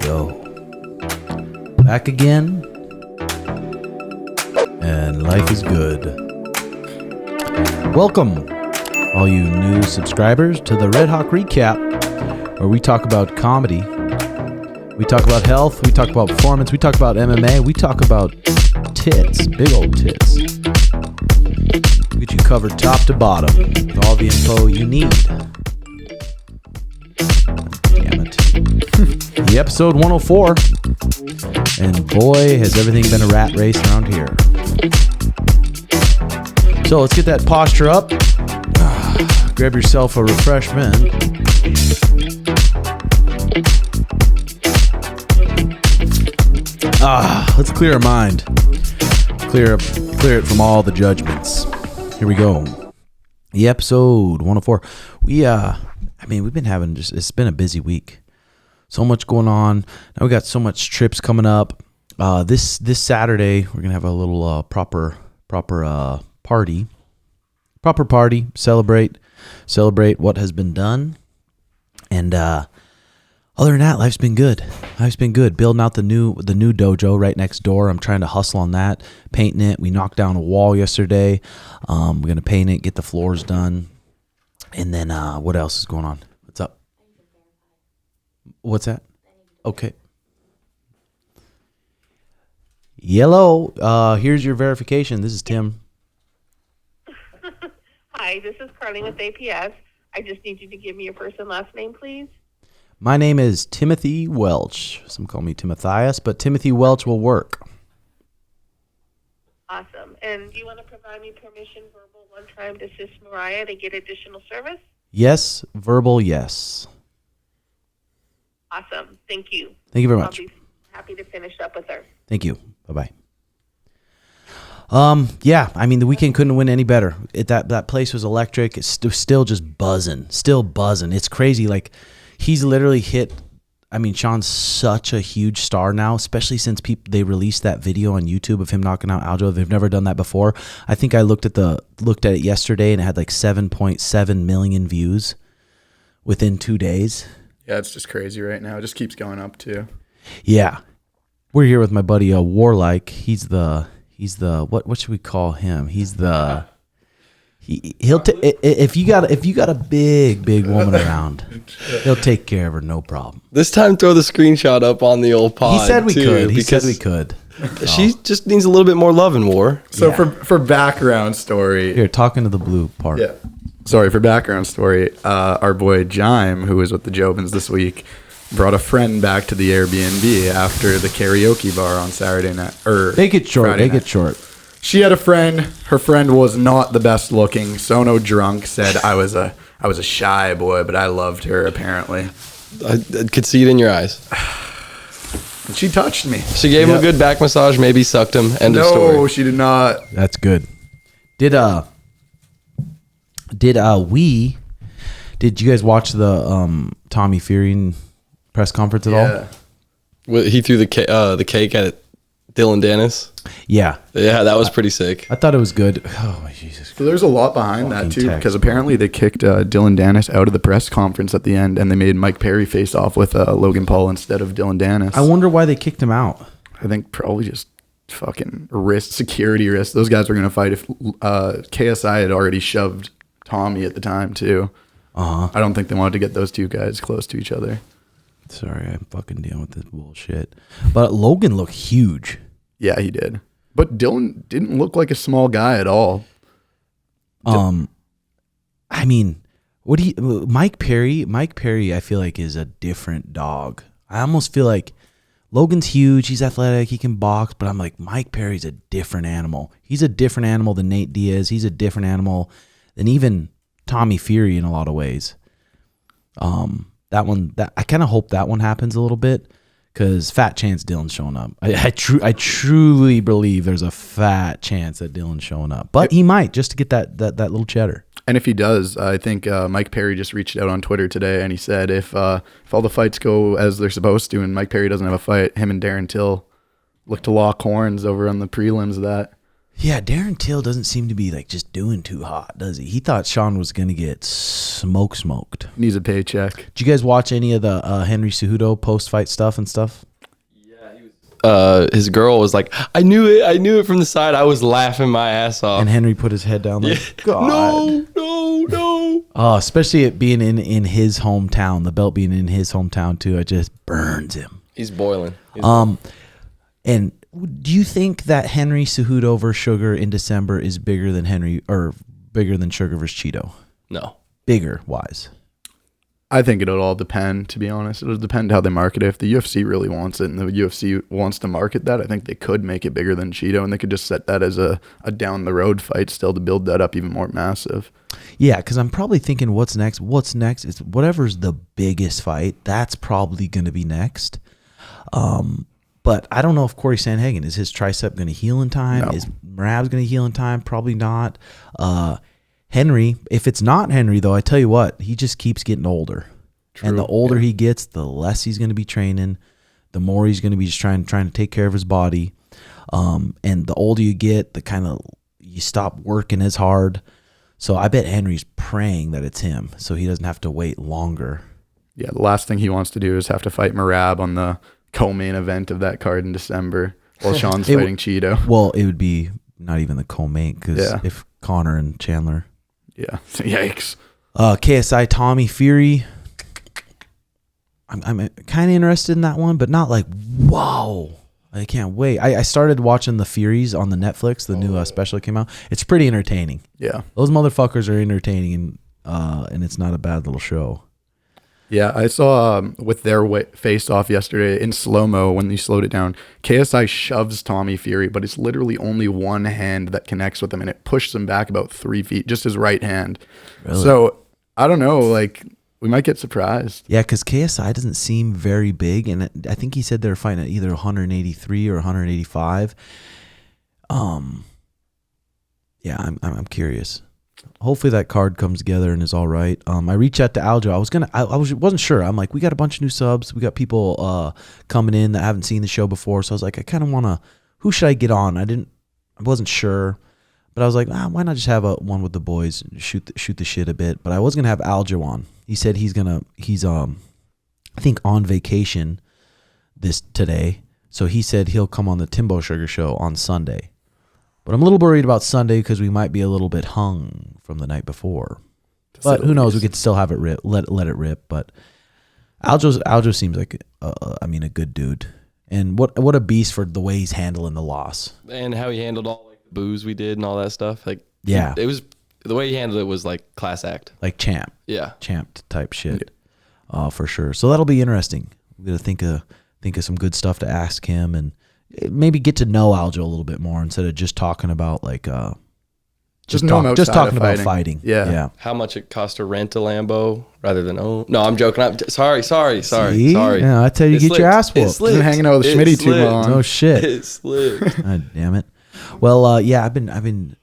go. Back again. And life is good. Welcome, all you new subscribers, to the Redhawk Recap, where we talk about comedy. We talk about health. We talk about performance. We talk about MMA. We talk about tits. Big old tits. We get you covered top to bottom with all the info you need. Damn it. The episode 104. And boy, has everything been a rat race around here. So let's get that posture up. Grab yourself a refreshment. Let's clear our mind. Clear it from all the judgments. Here we go. The episode 104. We've been having it's been a busy week. So much going on. Now we got so much trips coming up. This Saturday we're gonna have a little proper party. Proper party. Celebrate what has been done. And other than that, life's been good. Building out the new dojo right next door. I'm trying to hustle on that, painting it. We knocked down a wall yesterday. We're gonna paint it, get the floors done, and then what else is going on? What's up? What's that? Okay. Yellow. Here's your verification. This is Tim. Hi, this is Carly with APS. I just need you to give me your first and last name, please. My name is Timothy Welch. Some call me Timotheus, but Timothy Welch will work. Awesome. And do you want to provide me permission, verbal, one time to assist Mariah to get additional service? Yes, verbal, yes. Awesome. Thank you. Thank you very much. I'll be happy to finish up with her. Thank you. Bye-bye. The weekend couldn't win any better. That place was electric. It's still just buzzing. It's crazy. Like, he's literally hit. Sean's such a huge star now, especially since they released that video on YouTube of him knocking out Aljo. They've never done that before. I think I looked at it yesterday, and it had like 7.7 million views within 2 days. Yeah, it's just crazy right now. It just keeps going up too. Yeah, we're here with my buddy Warlike. He's the what should we call him? He's the if you got a big woman around, he'll take care of her, no problem. This time, throw the screenshot up on the old pod. He said we could. She just needs a little bit more love and war. So for background story, here, talking to the blue part. Yeah. Sorry, for background story, our boy Jime, who was with the Jobins this week, brought a friend back to the Airbnb after the karaoke bar on Saturday night. Make it short. She had a friend. Her friend was not the best looking. Sono drunk said I was a shy boy, but I loved her apparently. I could see it in your eyes. And she touched me. She gave him a good back massage, maybe sucked him. End of story. No, she did not. That's good. Did you guys watch the Tommy Furry press conference at all? Well, he threw the cake at Dillion Danis. Yeah, that was pretty sick. I thought it was good. Oh, Jesus. So there's a lot behind that too, because apparently they kicked Dillion Danis out of the press conference at the end, and they made Mike Perry face off with Logan Paul instead of Dillion Danis. I wonder why they kicked him out. I think probably just fucking security risk. Those guys were going to fight if KSI had already shoved Tommy at the time too. I don't think they wanted to get those two guys close to each other. Sorry, I'm fucking dealing with this bullshit. But Logan looked huge. Yeah, he did. But Dillion didn't look like a small guy at all. Mike Perry, I feel like is a different dog. I almost feel like Logan's huge, he's athletic, he can box, but I'm like, Mike Perry's a different animal. He's a different animal than Nate Diaz. He's a different animal than even Tommy Furry in a lot of ways. I kind of hope that one happens a little bit, because fat chance Dillon's showing up. I truly believe there's a fat chance that Dillon's showing up, but he might, just to get that little cheddar. And if he does, I think Mike Perry just reached out on Twitter today, and he said if all the fights go as they're supposed to, and Mike Perry doesn't have a fight, him and Darren Till look to lock horns over on the prelims of that. Yeah, Darren Till doesn't seem to be like just doing too hot, does he? He thought Sean was gonna get smoked. Needs a paycheck. Did you guys watch any of the Henry Cejudo post-fight stuff and stuff? His girl was like, I knew it from the side. I was laughing my ass off. And Henry put his head down like, God. No. Especially it being in his hometown, the belt being in his hometown too. It just burns him. He's boiling. And do you think that Henry Cejudo versus Sugar in December is bigger than Sugar versus Cheeto? No. Bigger wise. I think it'll all depend, to be honest. It'll depend how they market it. If the UFC really wants it and the UFC wants to market that, I think they could make it bigger than Cheeto, and they could just set that as a down-the-road fight still to build that up even more massive. Yeah, because I'm probably thinking what's next? What's next? It's whatever's the biggest fight, that's probably going to be next. But I don't know if Corey Sandhagen, is his tricep going to heal in time? No. Is Merab's going to heal in time? Probably not. Henry, if it's not Henry, though, I tell you what, he just keeps getting older. True. And the older he gets, the less he's going to be training, the more he's going to be just trying to take care of his body. And the older you get, the kind of you stop working as hard. So I bet Henry's praying that it's him, so he doesn't have to wait longer. Yeah, the last thing he wants to do is have to fight Merab on the co-main event of that card in December while Sean's fighting Cheeto. Well, it would be not even the co-main, because if Connor and Chandler. Yeah. Yikes. KSI Tommy Furry. I'm kind of interested in that one, but not like, whoa. I can't wait. I started watching the Furies on the Netflix, the new special that came out. It's pretty entertaining. Yeah. Those motherfuckers are entertaining, and it's not a bad little show. Yeah, I saw with their face-off yesterday in slow-mo when they slowed it down, KSI shoves Tommy Fury, but it's literally only one hand that connects with him, and it pushes him back about 3 feet, just his right hand. Really? So, I don't know, like, we might get surprised. Yeah, because KSI doesn't seem very big, and I think he said they're fighting at either 183 or 185. Yeah, I'm curious. Hopefully that card comes together and is all right. I reached out to Aljo. I wasn't sure. I'm like, we got a bunch of new subs. We got people coming in that haven't seen the show before. So I was like, I kind of want to. Who should I get on? I wasn't sure, but I was like, why not just have one with the boys, shoot the shit a bit. But I was gonna have Aljo on. He said he's I think on vacation today. So he said he'll come on the Timbo Sugar Show on Sunday. But I'm a little worried about Sunday because we might be a little bit hung from the night before. But who knows? We could still have it rip, let it rip. But Aljo seems like a good dude. And what a beast for the way he's handling the loss. And how he handled all like the booze we did and all that stuff. Like yeah, it was the way he handled it was like class act. Like champ. Yeah. Champ type shit. For sure. So that'll be interesting. We're gonna think of some good stuff to ask him and maybe get to know Aljo a little bit more instead of just talking about like just talking about fighting. Yeah. How much it cost to rent a Lambo rather than own? No, I'm joking. Sorry. See? Yeah, I tell you, get your ass whooped. Been hanging out with Schmitty too long. No shit. It slipped. God damn it. Well, yeah, I've been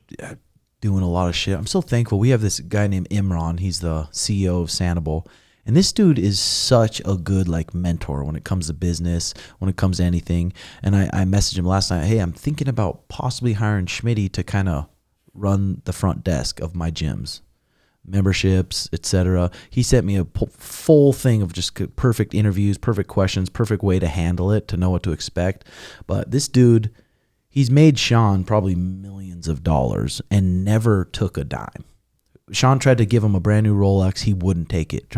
doing a lot of shit. I'm so thankful. We have this guy named Imran. He's the CEO of Sanibel. And this dude is such a good like mentor when it comes to business, when it comes to anything. And I messaged him last night, hey, I'm thinking about possibly hiring Schmitty to kind of run the front desk of my gyms, memberships, etc. He sent me a full thing of just perfect interviews, perfect questions, perfect way to handle it, to know what to expect. But this dude, he's made Sean probably millions of dollars and never took a dime. Sean tried to give him a brand new Rolex. He wouldn't take it.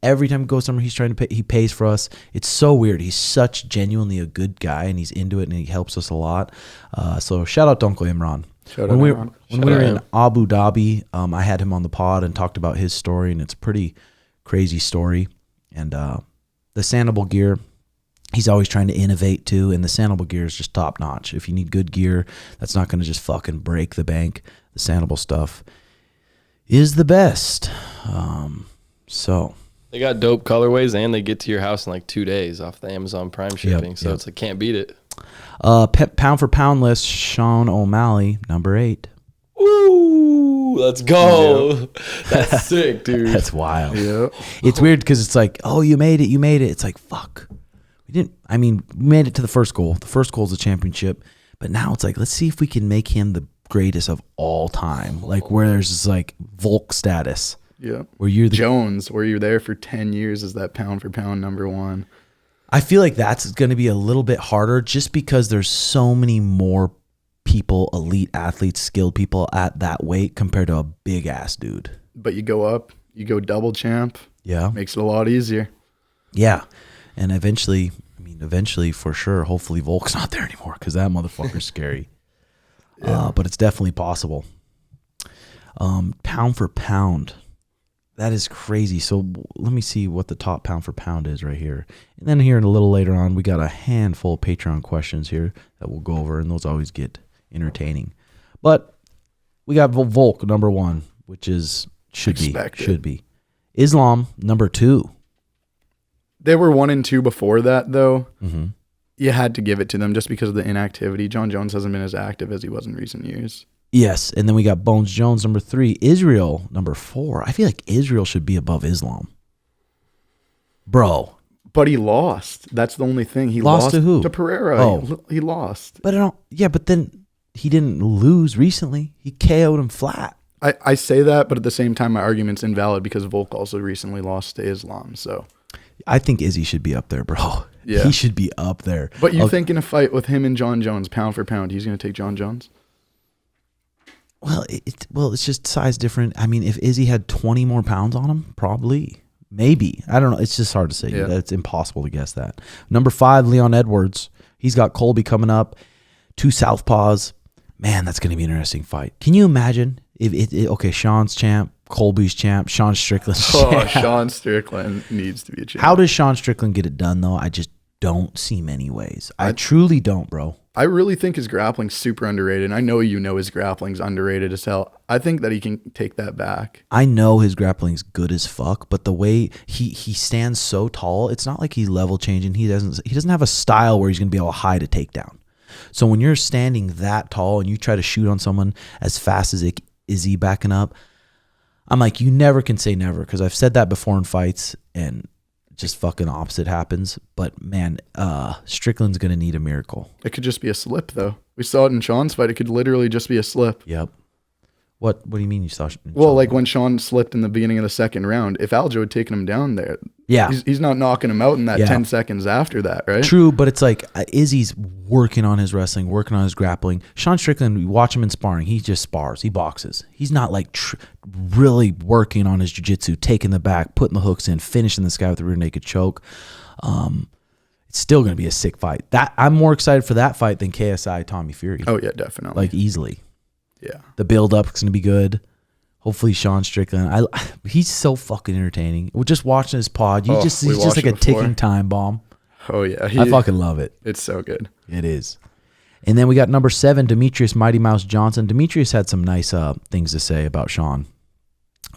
Every time he goes somewhere, he's trying to pay. He pays for us. It's so weird. He's such genuinely a good guy, and he's into it, and he helps us a lot. So shout out to Uncle Imran. When we were in Abu Dhabi, I had him on the pod and talked about his story, and it's a pretty crazy story. And the Sanibel gear, he's always trying to innovate too, and the Sanibel gear is just top notch. If you need good gear, that's not going to just fucking break the bank. The Sanibel stuff is the best. So they got dope colorways and they get to your house in like 2 days off the Amazon Prime shipping. It's like can't beat it. Pound for pound list, Sean O'Malley, number 8. Woo! Let's go. Yep. That's sick, dude. That's wild. Yep. It's weird because it's like, oh, you made it. It's like, fuck. We didn't. I mean, we made it to the first goal. The first goal is the championship. But now it's like, let's see if we can make him the greatest of all time. Like where there's this like Volk status. Yeah. Where you're the Jones, where you're there for 10 years as that pound for pound number one. I feel like that's going to be a little bit harder just because there's so many more people, elite athletes, skilled people at that weight compared to a big ass dude. But you go up, you go double champ. Yeah. Makes it a lot easier. Yeah. And eventually for sure, hopefully Volk's not there anymore because that motherfucker's scary. Yeah. But it's definitely possible. Pound for pound. That is crazy. So let me see what the top pound for pound is right here. And then here a little later on, we got a handful of Patreon questions here that we'll go over, and those always get entertaining. But we got Volk, number one, which is should be. Islam, number two. They were 1 and 2 before that, though. Mm-hmm. You had to give it to them just because of the inactivity. John Jones hasn't been as active as he was in recent years. Yes, and then we got Bones Jones, number 3. Israel, number 4. I feel like Israel should be above Islam. Bro. But he lost. That's the only thing. He lost to who? To Pereira. Oh. He lost. But but then he didn't lose recently. He KO'd him flat. I say that, but at the same time, my argument's invalid because Volk also recently lost to Islam, so... I think Izzy should be up there, bro. Yeah. He should be up there. But you think in a fight with him and John Jones, pound for pound, he's going to take John Jones? Well, it's just size different. I mean, if Izzy had 20 more pounds on him, probably. Maybe. I don't know. It's just hard to say. Yeah. It's impossible to guess that. Number 5, Leon Edwards. He's got Colby coming up. 2 southpaws. Man, that's going to be an interesting fight. Can you imagine if Sean's champ, Colby's champ, Sean Strickland's champ. Sean Strickland needs to be a champ. How does Sean Strickland get it done, though? I just don't see many ways. I truly don't, bro. I really think his grappling's super underrated. And I know his grappling's underrated as hell. I think that he can take that back. I know his grappling's good as fuck, but the way he stands so tall, it's not like he's level changing. He doesn't have a style where he's going to be able to hide a takedown. So when you're standing that tall and you try to shoot on someone as fast as Izzy backing up, I'm like, you never can say never, because I've said that before in fights and just fucking opposite happens. But man, Strickland's going to need a miracle. It could just be a slip, though. We saw it in Sean's fight. It could literally just be a slip. Yep. What do you mean you saw? Well, like when Sean slipped in the beginning of the second round, if Aljo had taken him down there, he's not knocking him out in that 10 seconds after that, right? True, but it's like Izzy's working on his wrestling, working on his grappling. Sean Strickland, you watch him in sparring, he just spars, he boxes. He's not like really working on his jiu-jitsu, taking the back, putting the hooks in, finishing this guy with a rear naked choke. It's still going to be a sick fight. I'm more excited for that fight than KSI Tommy Furry. Oh yeah, definitely. Like easily. Yeah. The build-up is going to be good. Hopefully Sean Strickland. He's so fucking entertaining. We're just watching his pod. He's just like a ticking time bomb. Oh, yeah. I fucking love it. It's so good. It is. And then we got number 7, Demetrius Mighty Mouse Johnson. Demetrius had some nice things to say about Sean.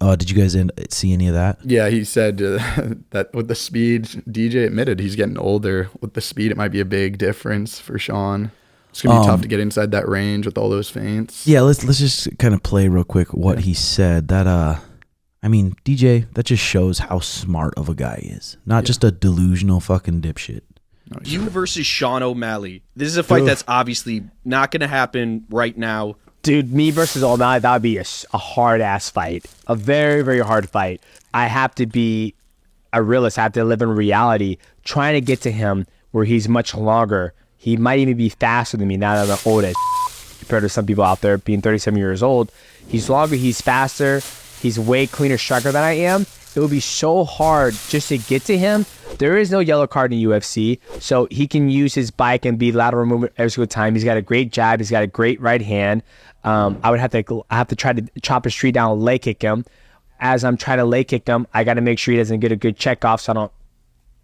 Did you guys see any of that? Yeah, he said that with the speed, DJ admitted he's getting older. With the speed, it might be a big difference for Sean. It's going to be tough to get inside that range with all those feints. Yeah, let's just kind of play real quick what he said. That DJ, that just shows how smart of a guy he is. Not just a delusional fucking dipshit. No, you versus Sean O'Malley. This is a fight that's obviously not going to happen right now. Dude, me versus O'Malley, that would be a hard-ass fight. A very, very hard fight. I have to be a realist. I have to live in reality. Trying to get to him where he's much longer. He might even be faster than me now that I'm old as compared to some people out there being 37 years old. He's longer, he's faster, he's way cleaner striker than I am. It would be so hard just to get to him. There is no yellow card in UFC, so he can use his bike and be lateral movement every single time. He's got a great jab, he's got a great right hand. I have to try to chop his street down, leg kick him. As I'm trying to leg kick him, I got to make sure he doesn't get a good check off so I don't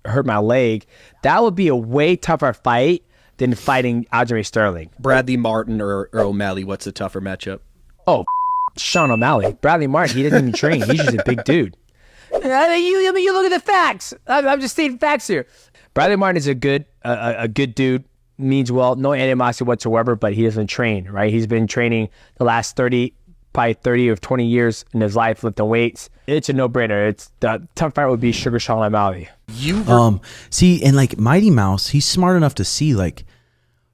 hurt my leg. That would be a way tougher fight than fighting Aljamain Sterling. Bradley Martin or O'Malley, what's the tougher matchup? Oh, Sean O'Malley. Bradley Martin, he doesn't even train. He's just a big dude. You look at the facts. I'm just stating facts here. Bradley Martin is a good dude. Means well, no animosity whatsoever, but he doesn't train, right? He's been training the last 30 or 20 years in his life, lifting weights. It's a no-brainer. It's the tough fight would be Sugarshow O'Malley. See, and like Mighty Mouse, he's smart enough to see like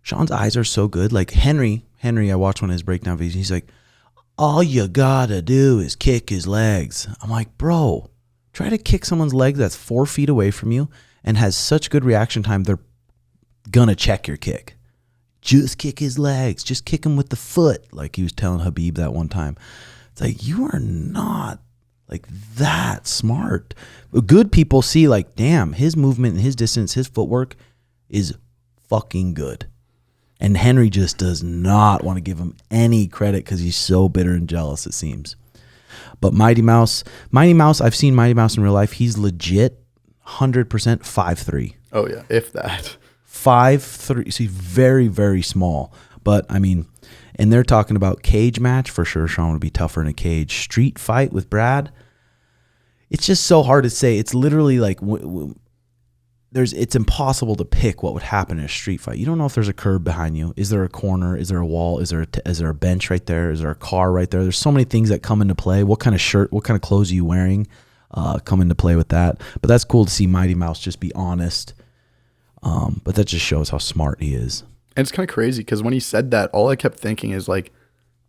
Sean's eyes are so good. Like Henry, I watched one of his breakdown videos. He's like, all you gotta do is kick his legs. I'm like, bro, try to kick someone's leg that's 4 feet away from you and has such good reaction time, they're gonna check your kick. Just kick his legs. Just kick him with the foot, like he was telling Habib that one time. It's like, you are not like that smart. Good people see like, damn, his movement and his distance, his footwork is fucking good. And Henry just does not want to give him any credit because he's so bitter and jealous, it seems. But Mighty Mouse, I've seen Mighty Mouse in real life. He's legit 100% 5'3". Oh, yeah, if that. 5'3". So he's very, very small. But, I mean, and they're talking about cage match. For sure, Sean would be tougher in a cage. Street fight with Brad. It's just so hard to say. It's literally like... it's impossible to pick what would happen in a street fight. You don't know if there's a curb behind you. Is there a corner? Is there a wall? Is there a bench right there? Is there a car right there? There's so many things that come into play. What kind of shirt, what kind of clothes are you wearing come into play with that. But that's cool to see Mighty Mouse just be honest. But that just shows how smart he is. And it's kind of crazy because when he said that, all I kept thinking is like,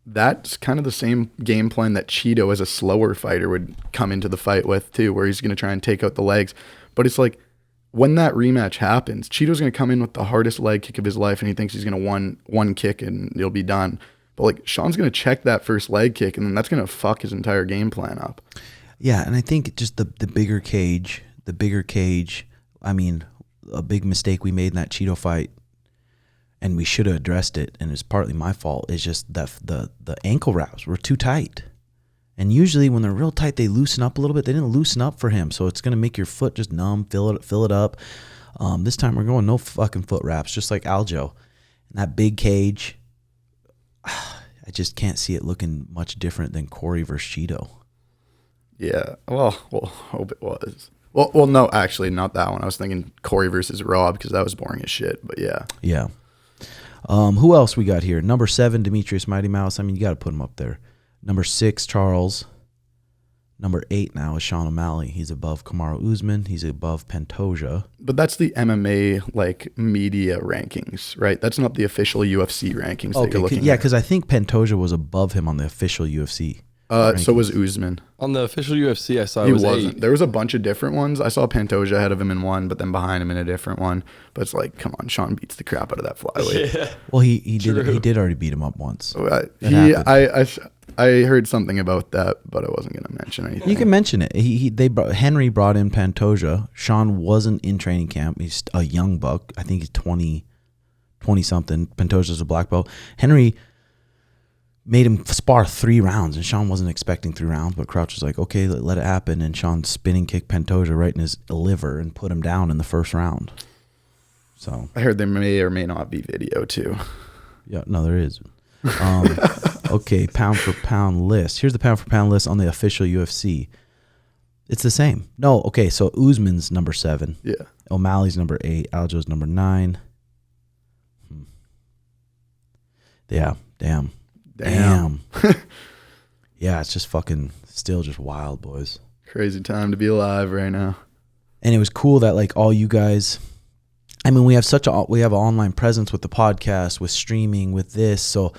that's kind of the same game plan that Cheeto as a slower fighter would come into the fight with too, where he's going to try and take out the legs. But it's like, when that rematch happens, Cheeto's going to come in with the hardest leg kick of his life, and he thinks he's going to one kick and it'll be done. But like Sean's going to check that first leg kick, and then that's going to fuck his entire game plan up. Yeah, and I think just the bigger cage, I mean, a big mistake we made in that Cheeto fight, and we should have addressed it, and it's partly my fault, is just that the ankle wraps were too tight. And usually when they're real tight, they loosen up a little bit. They didn't loosen up for him. So it's going to make your foot just numb, fill it up. This time we're going no fucking foot wraps, just like Aljo. And that big cage, I just can't see it looking much different than Corey versus Cheeto. Yeah, well, hope it was. Well, no, actually, not that one. I was thinking Corey versus Rob because that was boring as shit, but yeah. Yeah. Who else we got here? Number 7, Demetrius Mighty Mouse. I mean, you got to put him up there. Number 6, Charles. Number 8 now is Sean O'Malley. He's above Kamaru Usman. He's above Pantoja. But that's the MMA like media rankings, right? That's not the official UFC rankings that you're looking at. Yeah, because I think Pantoja was above him on the official UFC. So was Usman. On the official UFC, I saw He it was wasn't. 8. There was a bunch of different ones. I saw Pantoja ahead of him in one, but then behind him in a different one. But it's like, come on, Sean beats the crap out of that flyweight. Yeah. Well, he did already beat him up once. I heard something about that, but I wasn't going to mention anything. You can mention it. Henry brought in Pantoja. Sean wasn't in training camp. He's a young buck. I think he's 20 something. Pantoja's a black belt. Henry made him spar 3 rounds, and Sean wasn't expecting 3 rounds, but Crouch was like, okay, let it happen. And Sean spinning kicked Pantoja right in his liver and put him down in the first round. So I heard there may or may not be video too. Yeah, no, there is. Okay, pound for pound list. Here's the pound for pound list on the official UFC. It's the same. No, okay, so Usman's number 7. Yeah. O'Malley's number 8. Aljo's number 9. Yeah, damn. Yeah, it's just fucking still just wild, boys. Crazy time to be alive right now. And it was cool that like all you guys, I mean, we have an online presence with the podcast, with streaming, with this, so,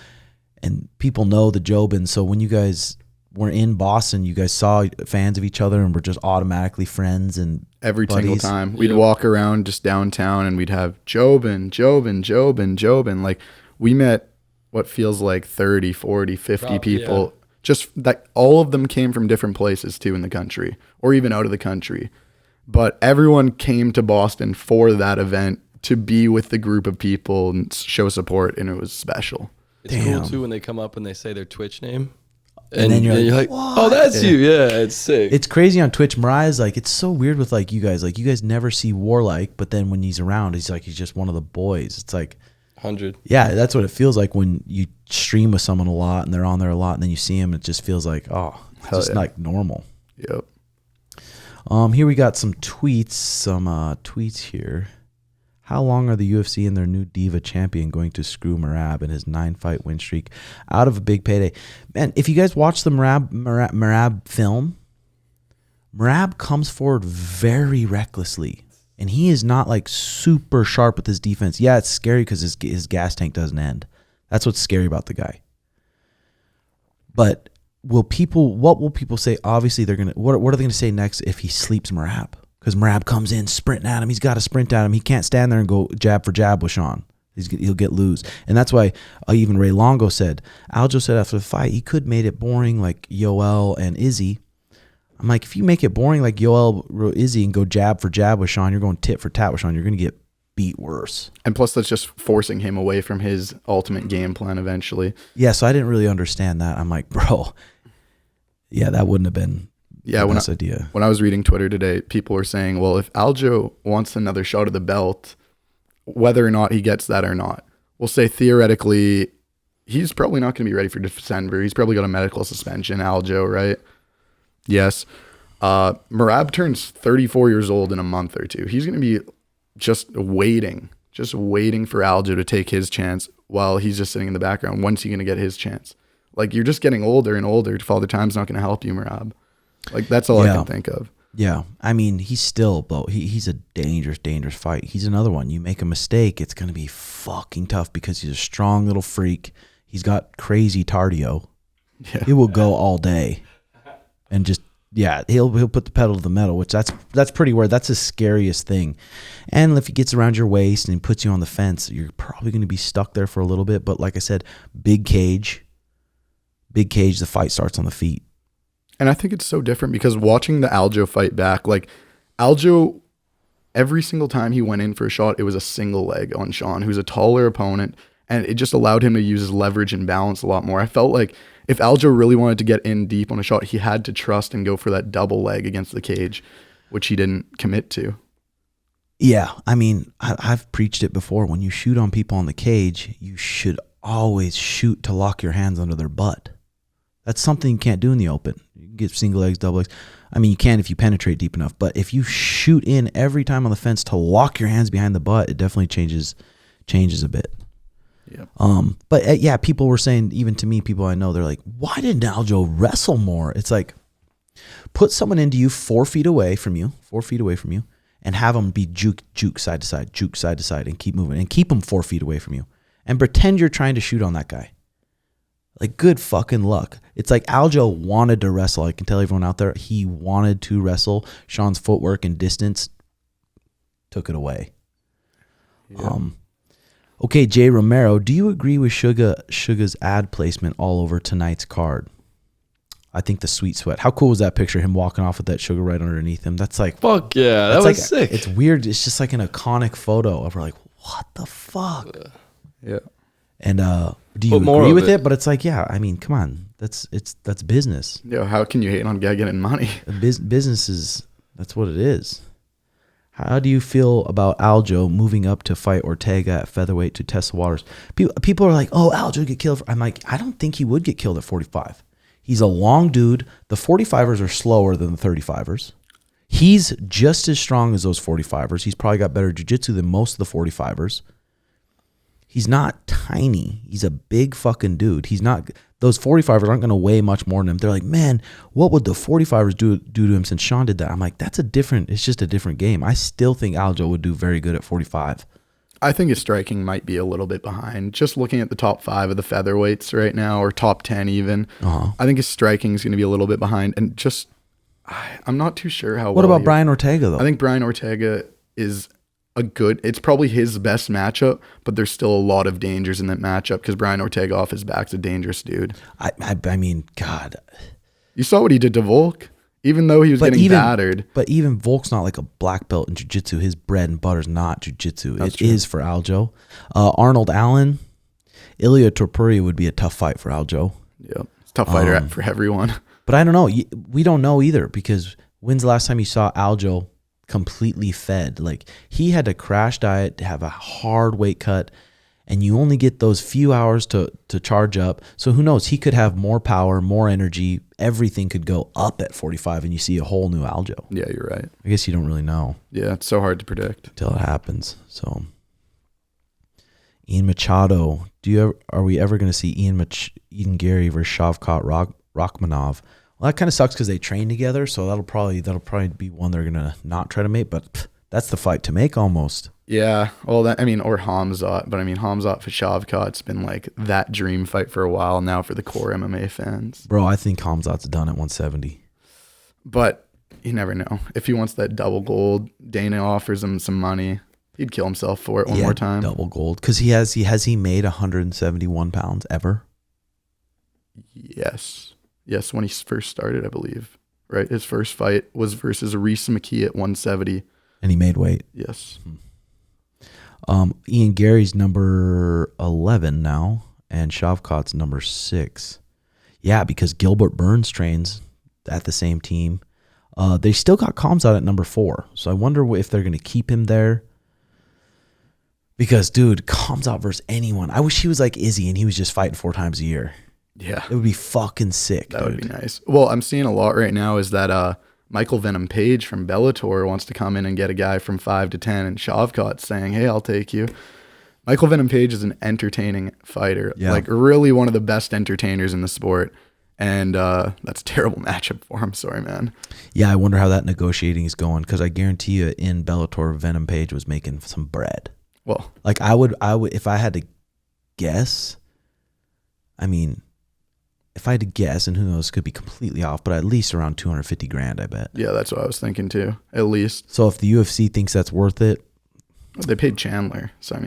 and people know the Jobins. So when you guys were in Boston, you guys saw fans of each other and were just automatically friends and every buddies. single time we'd walk around just downtown and we'd have Jobin. Like we met what feels like 30, 40, 50 people. Yeah. Just that all of them came from different places too in the country or even out of the country. But everyone came to Boston for that event to be with the group of people and show support, and it was special. It's cool too when they come up and they say their Twitch name. And then you're like, oh, that's you. Yeah, it's sick. It's crazy on Twitch. Mariah's like, it's so weird with like you guys. Like you guys never see Warlike, but then when he's around, he's just one of the boys. It's like 100. Yeah, that's what it feels like when you stream with someone a lot and they're on there a lot, and then you see them. It just feels like, oh, it's just like normal. Yep. Here we got some tweets here. How long are the UFC and their new Diva champion going to screw Merab and his 9-fight win streak out of a big payday? Man, if you guys watch the Merab film, Merab comes forward very recklessly And he is not like super sharp with his defense. Yeah, it's scary because his gas tank doesn't end. That's what's scary about the guy. But what will people say? Obviously, what are they gonna say next if he sleeps Merab? Because Merab comes in sprinting at him. He's got to sprint at him. He can't stand there and go jab for jab with Sean. He'll get loose. And that's why even Ray Longo said, Aljo said after the fight, he could made it boring like Yoel and Izzy. I'm like, if you make it boring like Yoel, Izzy, and go jab for jab with Sean, you're going tit for tat with Sean, you're going to get beat worse. And plus, that's just forcing him away from his ultimate game plan eventually. Yeah, so I didn't really understand that. I'm like, bro, yeah, that wouldn't have been the best idea. When I was reading Twitter today, people were saying, well, if Aljo wants another shot of the belt, whether or not he gets that or not, we'll say theoretically, he's probably not going to be ready for December. He's probably got a medical suspension, Aljo, right? Yes. Merab turns 34 years old in a month or two. He's going to be just waiting for Aljo to take his chance while he's just sitting in the background. When's he going to get his chance? Like, you're just getting older and older. Father Time's not going to help you, Merab. Like, that's all I can think of. Yeah. I mean, he's still, though, he's a dangerous fight. He's another one. You make a mistake, it's going to be fucking tough because he's a strong little freak. He's got crazy cardio. Yeah. He will go all day. And just, yeah, he'll put the pedal to the metal, which that's pretty weird. That's the scariest thing. And if he gets around your waist and puts you on the fence, you're probably going to be stuck there for a little bit. But like I said, big cage, the fight starts on the feet. And I think it's so different because watching the Aljo fight back, like Aljo, every single time he went in for a shot, it was a single leg on Sean, who's a taller opponent, and it just allowed him to use his leverage and balance a lot more. I felt like if Aljo really wanted to get in deep on a shot, he had to trust and go for that double leg against the cage, which he didn't commit to. Yeah, I mean, I've preached it before. When you shoot on people on the cage, you should always shoot to lock your hands under their butt. That's something you can't do in the open. You can get single legs, double legs. I mean, you can if you penetrate deep enough. But if you shoot in every time on the fence to lock your hands behind the butt, it definitely changes a bit. Yep. But yeah, people were saying, even to me, people I know, they're like, why didn't Aljo wrestle more? It's like, put someone into you 4 feet away from you, and have them be juke side to side, and keep moving, and keep them 4 feet away from you, and pretend you're trying to shoot on that guy. Like, good fucking luck. It's like Aljo wanted to wrestle. I can tell everyone out there, he wanted to wrestle. Sean's footwork and distance took it away. Yeah. Okay, Jay Romero, do you agree with Suga's ad placement all over tonight's card? I think the sweet sweat. How cool was that picture? Him walking off with that Suga right underneath him. That's like, fuck yeah, that was like, sick. It's weird. It's just like an iconic photo of her. Like, what the fuck? Yeah. And do you agree with it? But it's like, yeah, I mean, come on, that's business. Yeah, how can you hate on a guy getting money? Business is, that's what it is. How do you feel about Aljo moving up to fight Ortega at featherweight to test the waters? People are like, oh, Aljo get killed. I'm like, I don't think he would get killed at 45. He's a long dude. The 45ers are slower than the 35ers. He's just as strong as those 45ers. He's probably got better jiu-jitsu than most of the 45ers. He's not tiny. He's a big fucking dude. He's not. Those 45ers aren't going to weigh much more than him. They're like, man, what would the 45ers do to him since Sean did that? I'm like, it's just a different game. I still think Aljo would do very good at 45. I think his striking might be a little bit behind. Just looking at the top 5 of the featherweights right now, or top 10 even, I think his striking is going to be a little bit behind. And just, I'm not too sure how. What about Brian Ortega though? I think Brian Ortega is it's probably his best matchup, but there's still a lot of dangers in that matchup because Brian Ortega off his back's a dangerous dude. I mean, God. You saw what he did to Volk? Even though he was getting battered. But even Volk's not like a black belt in jiu-jitsu. His bread and butter's not jiu-jitsu. It is for Aljo. Arnold Allen, Ilia Topuria would be a tough fight for Aljo. Yeah, it's a tough fighter for everyone. But I don't know. We don't know either because when's the last time you saw Aljo completely fed? Like, he had to crash diet to have a hard weight cut, and you only get those few hours to charge up. So who knows? He could have more power, more energy. Everything could go up at 45, and you see a whole new Aljo. Yeah, you're right. I guess you don't really know. Yeah, it's so hard to predict until it happens. So, Ian Machado, are we ever going to see Ian Gary versus Shavkat Rachmanov? Well, that kind of sucks because they train together, so that'll probably be one they're gonna not try to make. But That's the fight to make almost. Yeah, well, or Khamzat, but Khamzat for Shavkat's been like that dream fight for a while now for the core MMA fans. Bro, I think Khamzat's done at 170. But you never know. If he wants that double gold, Dana offers him some money. He'd kill himself for it one more time. Double gold. Because has he made 171 pounds ever? Yes, when he first started, I believe. Right, his first fight was versus Reese McKee at 170. And he made weight. Yes. Ian Gary's number 11 now, and Shavkat's number 6. Yeah, because Gilbert Burns trains at the same team. They still got Khamzat at number 4, so I wonder if they're going to keep him there. Because, dude, Khamzat versus anyone. I wish he was like Izzy and he was just fighting 4 times a year. Yeah. It would be fucking sick, That would be nice. Well, I'm seeing a lot right now is that Michael Venom Page from Bellator wants to come in and get a guy from 5 to 10, and Shavkat's saying, hey, I'll take you. Michael Venom Page is an entertaining fighter, like really one of the best entertainers in the sport, and that's a terrible matchup for him. Sorry, man. Yeah, I wonder how that negotiating is going, because I guarantee you in Bellator, Venom Page was making some bread. Well, like I would if I had to guess, if I had to guess, and who knows, could be completely off, but at least around 250 grand, I bet. Yeah, that's what I was thinking too, at least. So if the UFC thinks that's worth it. They paid Chandler, so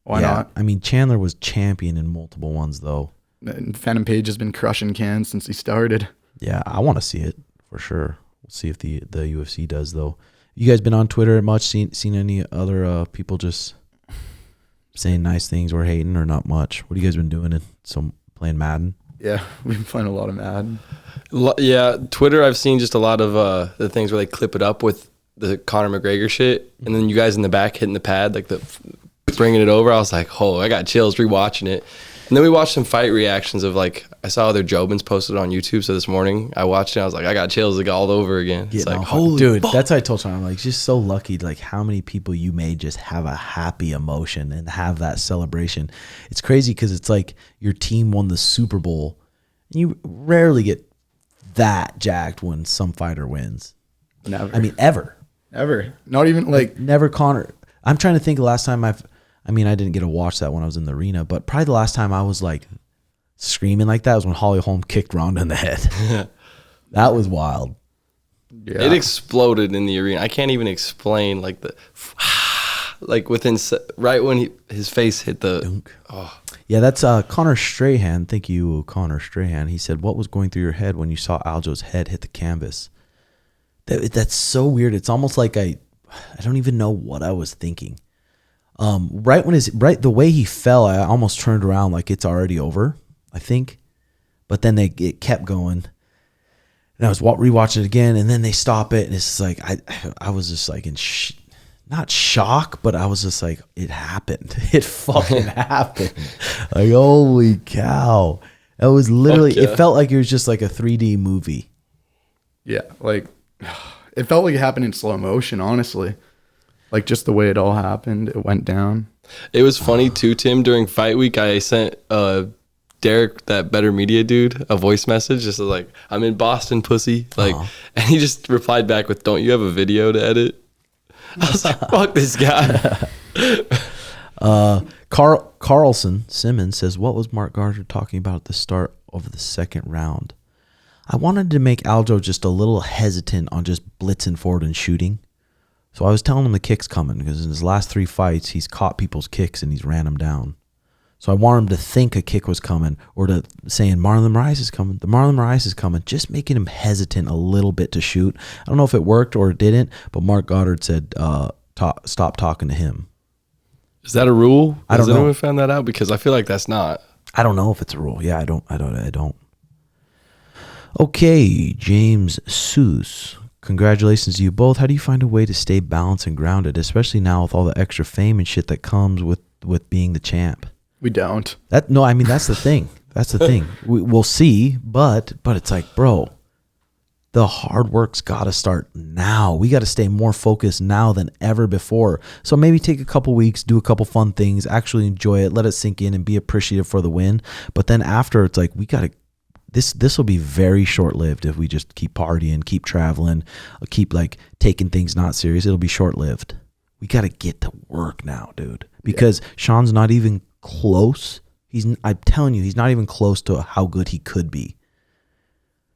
why not? Chandler was champion in multiple ones, though. And Venom Page has been crushing cans since he started. Yeah, I want to see it for sure. We'll see if the UFC does, though. You guys been on Twitter much? Seen any other people just saying nice things or hating, or not much? What have you guys been doing? Playing Madden? Yeah, we've been playing a lot of Madden. Yeah, Twitter, I've seen just a lot of the things where they clip it up with the Conor McGregor shit, and then you guys in the back hitting the pad, like bringing it over. I was like, oh, I got chills rewatching it. And then we watched some fight reactions of I saw other Jobins posted on YouTube. So this morning I watched it. I was like, I got chills all over again. It's like, holy dude, fuck. That's what I told Sean. I'm like, just so lucky. Like how many people you may just have a happy emotion and have that celebration. It's crazy because it's like your team won the Super Bowl. And you rarely get that jacked when some fighter wins. Never. Ever. Not even never Conor. I'm trying to think the last time I didn't get to watch that when I was in the arena, but probably the last time I was like screaming like that was when Holly Holm kicked Ronda in the head. That was wild. Yeah. It exploded in the arena. I can't even explain within right when his face hit the dunk. Oh. Yeah, that's Connor Strahan. Thank you, Connor Strahan. He said, what was going through your head when you saw Aljo's head hit the canvas? That's so weird. It's almost like I don't even know what I was thinking. The way he fell, I almost turned around like it's already over, I think. But then it kept going. And I was rewatching it again, and then they stop it, and it's like I was just like in not shock, but I was just like, it happened. It fucking happened. Like, holy cow. It was literally, It felt like it was just like a 3D movie. Yeah, it felt like it happened in slow motion, honestly. Like just the way it all happened, it went down. It was funny too, Tim. During fight week, I sent Derek, that Better Media dude, a voice message, just like, I'm in Boston, pussy. And he just replied back with, don't you have a video to edit? I was like, fuck this guy. Carlson Simmons says, what was Mark Gardner talking about at the start of the second round? I wanted to make Aljo just a little hesitant on just blitzing forward and shooting. So I was telling him the kick's coming because in his last 3 fights, he's caught people's kicks and he's ran them down. So I want him to think a kick was coming or to saying Marlon Moraes is coming. The Marlon Moraes is coming. Just making him hesitant a little bit to shoot. I don't know if it worked or it didn't, but Mark Goddard said stop talking to him. Is that a rule? I don't know. Has anyone found that out? Because I feel like that's not. I don't know if it's a rule. Yeah, I don't. Okay, James Seuss. Congratulations to you both. How do you find a way to stay balanced and grounded, especially now with all the extra fame and shit that comes with being the champ? We don't. That's the thing. That's the thing. We'll see, but it's like, bro, the hard work's got to start now. We got to stay more focused now than ever before. So maybe take a couple weeks, do a couple fun things, actually enjoy it, let it sink in and be appreciative for the win. But then after, it's like, we got to this will be very short lived if we just keep partying, keep traveling, keep like taking things not serious. It'll be short lived. We got to get to work now, dude, because Sean's not even close. I'm telling you, he's not even close to how good he could be.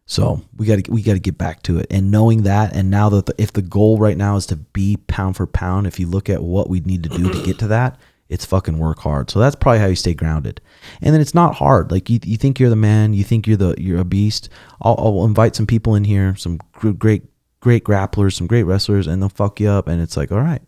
So we got to get back to it. And knowing that, and now that if the goal right now is to be pound for pound, if you look at what we need to do to get to that, it's fucking work hard. So that's probably how you stay grounded. And then it's not hard. Like you think you're the man, you think you're a beast. I'll invite some people in here, some great grapplers, some great wrestlers, and they'll fuck you up. And it's like, all right,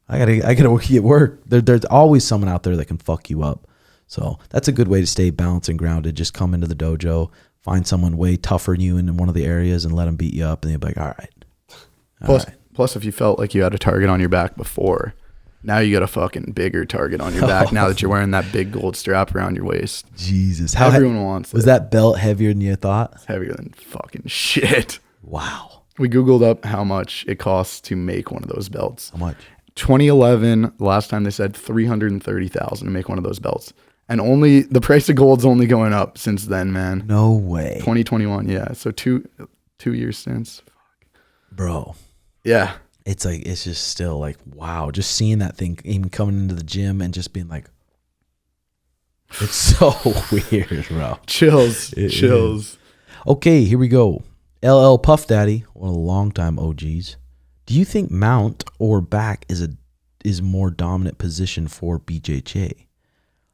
I gotta get work. There's always someone out there that can fuck you up. So that's a good way to stay balanced and grounded. Just come into the dojo, find someone way tougher than you in one of the areas, and let them beat you up, and you'll be like, all right. Plus, if you felt like you had a target on your back before, now you got a fucking bigger target on your back now that you're wearing that big gold strap around your waist. Jesus. Everyone wants it. Was that belt heavier than you thought? It's heavier than fucking shit. Wow. We Googled up how much it costs to make one of those belts. How much? 2011, the last time they said $330,000 to make one of those belts. And only the price of gold's only going up since then, man. No way. 2021, yeah. So two years since. Fuck. Bro. Yeah. It's like, it's just still like, wow. Just seeing that thing, even coming into the gym and just being like, it's so weird, bro. Chills. Okay, here we go. LL Puff Daddy, one of the longtime OGs. Do you think mount or back is more dominant position for BJJ?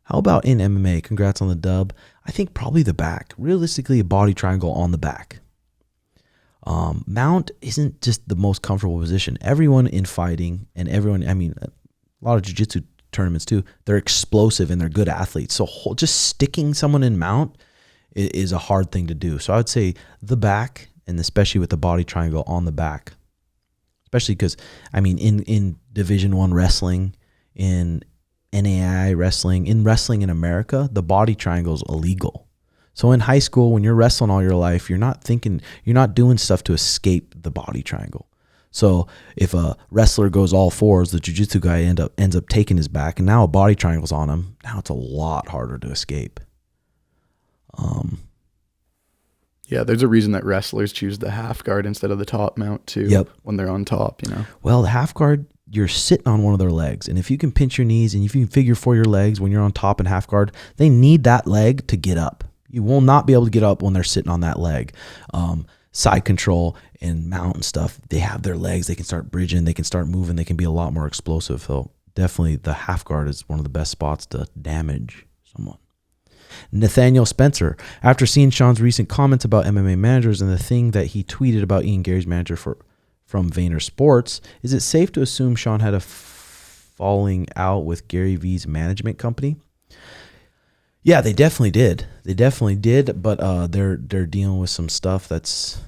How about in MMA? Congrats on the dub. I think probably the back. Realistically, a body triangle on the back. Mount isn't just the most comfortable position. Everyone in fighting and everyone, I mean, a lot of jiu-jitsu tournaments too, they're explosive and they're good athletes. So just sticking someone in mount is a hard thing to do. So I would say the back, and especially with the body triangle on the back. Especially because, I mean, in Division I wrestling, in NAI wrestling, in wrestling in America, the body triangle is illegal. So in high school, when you're wrestling all your life, you're not doing stuff to escape the body triangle. So if a wrestler goes all fours, the jiu-jitsu guy ends up taking his back, and now a body triangle's on him. Now it's a lot harder to escape. Yeah, there's a reason that wrestlers choose the half guard instead of the top mount too. Yep. When they're on top, you know. Well, the half guard, you're sitting on one of their legs, and if you can pinch your knees and if you can figure for your legs when you're on top and half guard, they need that leg to get up. You will not be able to get up when they're sitting on that leg. Side control and mount and stuff, they have their legs. They can start bridging. They can start moving. They can be a lot more explosive. So definitely the half guard is one of the best spots to damage someone. Nathaniel Spencer, after seeing Sean's recent comments about MMA managers and the thing that he tweeted about Ian Gary's manager from Vayner Sports, is it safe to assume Sean had a falling out with Gary V's management company? Yeah, they definitely did. But they're dealing with some stuff that's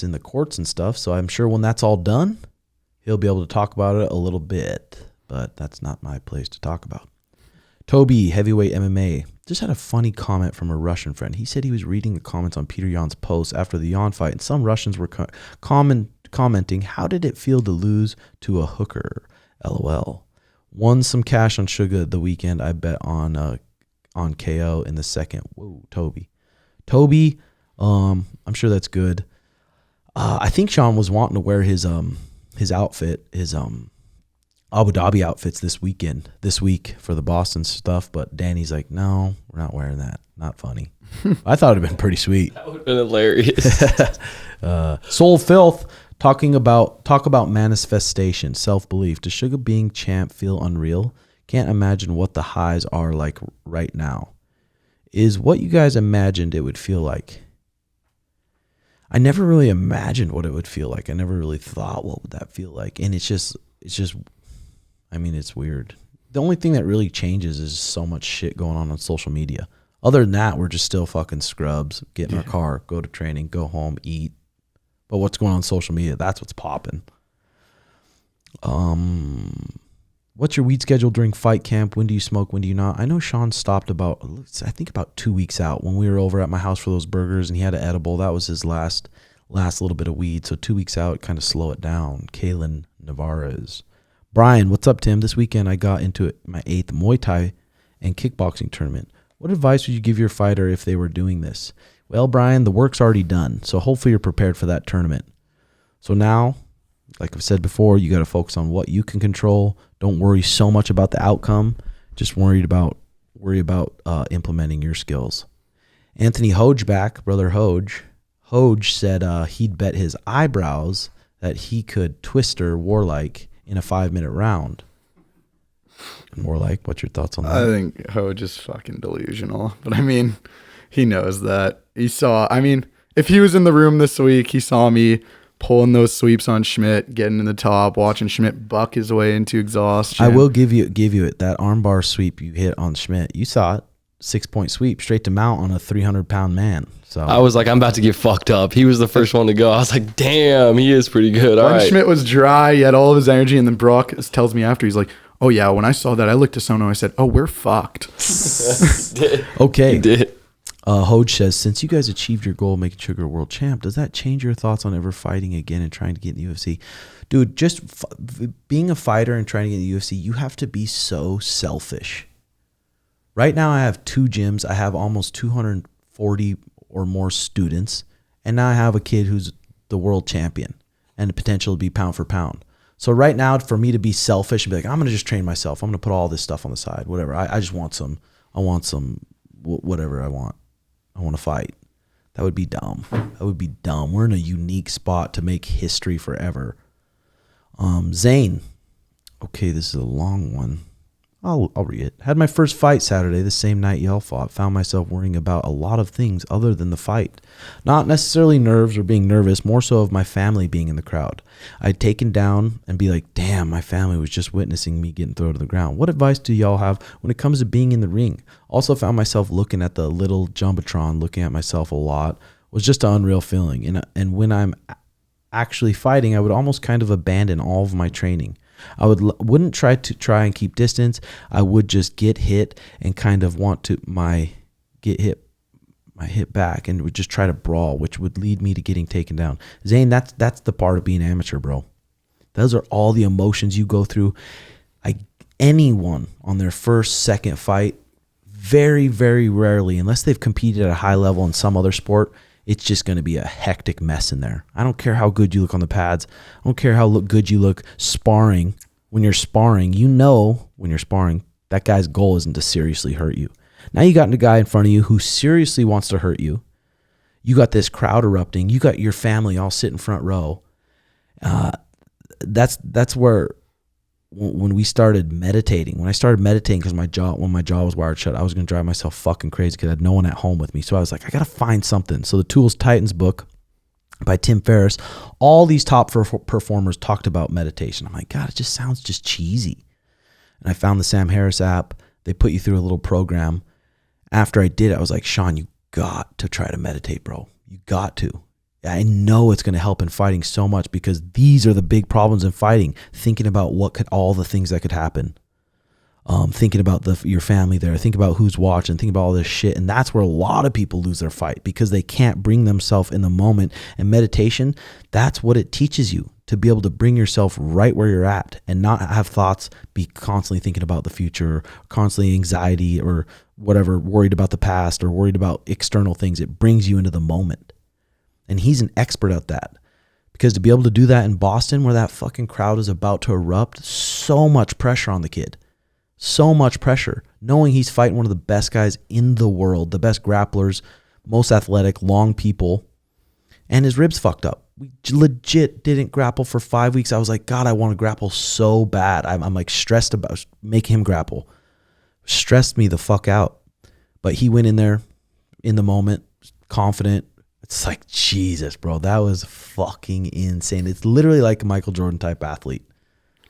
in the courts and stuff. So I'm sure when that's all done, he'll be able to talk about it a little bit. But that's not my place to talk about. Toby, heavyweight MMA, just had a funny comment from a Russian friend. He said he was reading the comments on Peter Yan's post after the Yan fight, and some Russians were commenting, how did it feel to lose to a hooker? LOL. Won some cash on Suga the weekend. I bet on KO in the second. Whoa, Toby, I'm sure that's good. I think Sean was wanting to wear his outfit, his Abu Dhabi outfits this week for the Boston stuff, but Danny's like, no, we're not wearing that. Not funny. I thought it'd been pretty sweet. That would have been hilarious. Soul Filth, talk about manifestation, self-belief. Does Suga being champ feel unreal? Can't imagine what the highs are like right now. Is what you guys imagined it would feel like? I never really imagined what it would feel like. I never really thought, what would that feel like? And it's just, I mean, it's weird. The only thing that really changes is so much shit going on social media. Other than that, we're just still fucking scrubs. Get in our car, go to training, go home, eat. But what's going on social media? That's what's popping. What's your weed schedule during fight camp? When do you smoke? When do you not? I know Sean stopped about 2 weeks out when we were over at my house for those burgers and he had an edible. That was his last little bit of weed. So 2 weeks out, kind of slow it down. Kaylin Navarez. Brian, what's up, Tim? This weekend I got into my 8th Muay Thai and kickboxing tournament. What advice would you give your fighter if they were doing this? Well, Brian, the work's already done, so hopefully you're prepared for that tournament. So now, like I've said before, you got to focus on what you can control. Don't worry so much about the outcome. Just worry about implementing your skills. Anthony Hogeback, brother Hoge said he'd bet his eyebrows that he could twister Warlike in a 5-minute round. Warlike, what's your thoughts on that? I think Hoge is fucking delusional, but I mean, he knows that. If he was in the room this week, he saw me pulling those sweeps on Schmidt, getting in the top, watching Schmidt buck his way into exhaustion. I will give you it. That armbar sweep you hit on Schmidt, you saw it. 6-point sweep straight to mount on a 300-pound man. So I was like, I'm about to get fucked up. He was the first one to go. I was like, damn, he is pretty good. All right. Schmidt was dry, he had all of his energy, and then Brock tells me after, he's like, oh yeah, when I saw that, I looked to Sono and I said, oh, we're fucked. Okay. He did. Hoge says, since you guys achieved your goal of making Sugar a world champ, does that change your thoughts on ever fighting again and trying to get in the UFC? Dude, just being a fighter and trying to get in the UFC, you have to be so selfish. Right now, I have 2 gyms. I have almost 240 or more students. And now I have a kid who's the world champion and the potential to be pound for pound. So right now, for me to be selfish and be like, I'm going to just train myself. I'm going to put all this stuff on the side, whatever. I just want some, whatever I want. I want to fight. That would be dumb. We're in a unique spot to make history forever. Zane. Okay, this is a long one. I'll read it. Had my first fight Saturday, the same night Ya'll fought. Found myself worrying about a lot of things other than the fight. Not necessarily nerves or being nervous, more so of my family being in the crowd. I'd taken down and be like, damn, my family was just witnessing me getting thrown to the ground. What advice do y'all have when it comes to being in the ring? Also found myself looking at the little Jumbotron, looking at myself a lot. Was just an unreal feeling. And when I'm actually fighting, I would almost kind of abandon all of my training. I wouldn't try and keep distance. I would just get hit and kind of want to get hit back and would just try to brawl, which would lead me to getting taken down. Zane, that's the part of being amateur, bro. Those are all the emotions you go through. Anyone on their first, second fight, very, very rarely, unless they've competed at a high level in some other sport, it's just going to be a hectic mess in there. I don't care how good you look on the pads. I don't care how good you look sparring. When you're sparring, you know when you're sparring, that guy's goal isn't to seriously hurt you. Now you got a guy in front of you who seriously wants to hurt you. You got this crowd erupting. You got your family all sitting front row. That's where when we started meditating, when I started meditating because when my jaw was wired shut, I was going to drive myself fucking crazy because I had no one at home with me. So I was like, I got to find something. So the Tools Titans book by Tim Ferriss, all these top performers talked about meditation. I'm like, God, it just sounds just cheesy. And I found the Sam Harris app. They put you through a little program. After I did it, I was like, Sean, you got to try to meditate, bro. You got to. I know it's going to help in fighting so much because these are the big problems in fighting. Thinking about all the things that could happen. Thinking about your family there. Think about who's watching. Think about all this shit. And that's where a lot of people lose their fight because they can't bring themselves in the moment. And meditation, that's what it teaches you, to be able to bring yourself right where you're at and not have thoughts, be constantly thinking about the future, constantly anxiety or whatever, worried about the past or worried about external things. It brings you into the moment. And he's an expert at that. Because to be able to do that in Boston where that fucking crowd is about to erupt, so much pressure on the kid. So much pressure. Knowing he's fighting one of the best guys in the world, the best grapplers, most athletic, long people, and his ribs fucked up. We legit didn't grapple for 5 weeks. I was like, God, I want to grapple so bad. I'm like stressed about making him grapple. Stressed me the fuck out. But he went in there in the moment, confident. It's like, Jesus, bro, that was fucking insane. It's literally like a Michael Jordan type athlete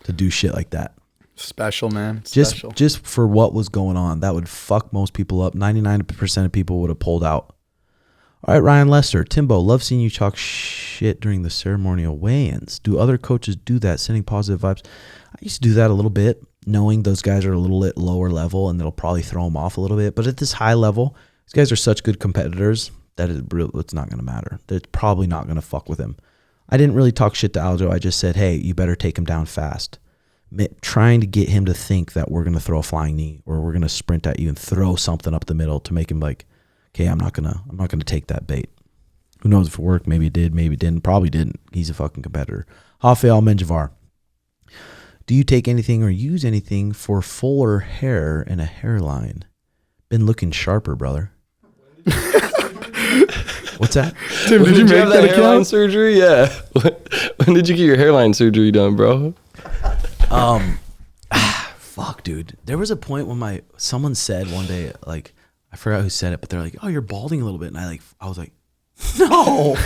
to do shit like that. Special, man. It's just special. Just for what was going on, that would fuck most people up. 99% of people would have pulled out. All right, Ryan Lester. Timbo, love seeing you talk shit during the ceremonial weigh-ins. Do other coaches do that, sending positive vibes? I used to do that a little bit, knowing those guys are a little bit lower level and it'll probably throw them off a little bit. But at this high level, these guys are such good competitors that it's not going to matter. It's probably not going to fuck with him. I didn't really talk shit to Aljo. I just said, hey, you better take him down fast. Trying to get him to think that we're going to throw a flying knee or we're going to sprint at you and throw something up the middle to make him like okay, I'm not gonna take that bait. Who knows if it worked? Maybe it did, maybe it didn't. Probably didn't. He's a fucking competitor. Rafael Menjivar. Do you take anything or use anything for fuller hair and a hairline? Been looking sharper, brother. What's that? Tim, did you make have that hairline account? surgery? Yeah. When did you get your hairline surgery done, bro? Fuck, dude. There was a point when someone said one day, like, I forgot who said it, but they're like, oh, you're balding a little bit. And I was like, no,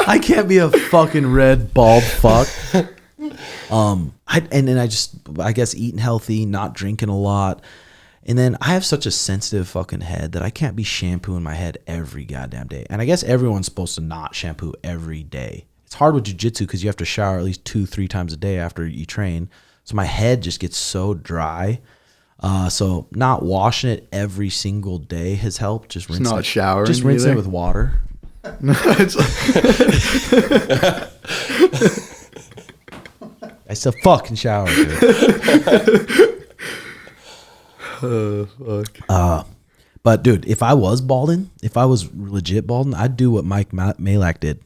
I can't be a fucking red bald fuck. I guess eating healthy, not drinking a lot. And then I have such a sensitive fucking head that I can't be shampooing my head every goddamn day. And I guess everyone's supposed to not shampoo every day. It's hard with jiu-jitsu because you have to shower at least 2-3 times a day after you train. So my head just gets so dry. So not washing it every single day has helped. Just rinse not it. showering Just rinse either? it with water. I still fucking shower, dude. Fuck. But dude, if I was balding, if I was legit balding, I'd do what Mike Malak did.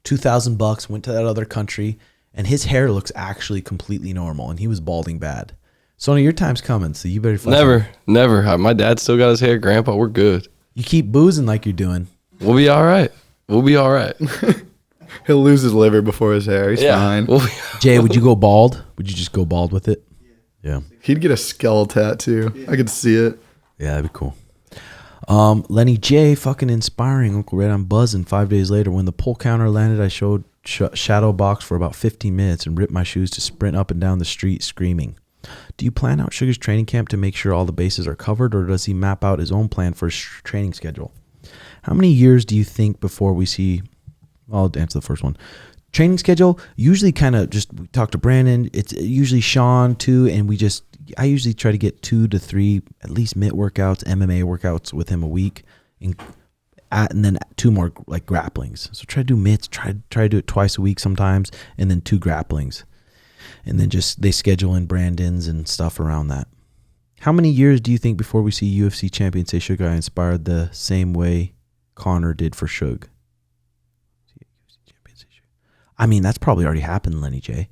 $2,000, went to that other country, and his hair looks actually completely normal, and he was balding bad. So your time's coming, so you better Never. My dad still got his hair. Grandpa, we're good. You keep boozing like you're doing. We'll be all right. He'll lose his liver before his hair. He's fine. Jay, would you go bald? Would you just go bald with it? Yeah. He'd get a skull tattoo. Yeah. I could see it. Yeah, that'd be cool. Lenny J, fucking inspiring. Uncle Red, I'm buzzing. 5 days later, when the pull counter landed, I showed shadow box for about 15 minutes and ripped my shoes to sprint up and down the street screaming. Do you plan out Sugar's training camp to make sure all the bases are covered, or does he map out his own plan for his training schedule? How many years do you think before we see... I'll answer the first one. Training schedule, usually kind of just we talk to Brandon. It's usually Sean too, and I usually try to get 2 to 3 at least mitt workouts, MMA workouts with him a week, and then 2 more like grapplings. So try to do mitts, try to do it twice a week sometimes, and then 2 grapplings, and then just they schedule in Brandon's and stuff around that. How many years do you think before we see UFC champion say Suga inspired the same way Connor did for Suge? I mean, that's probably already happened, Lenny J.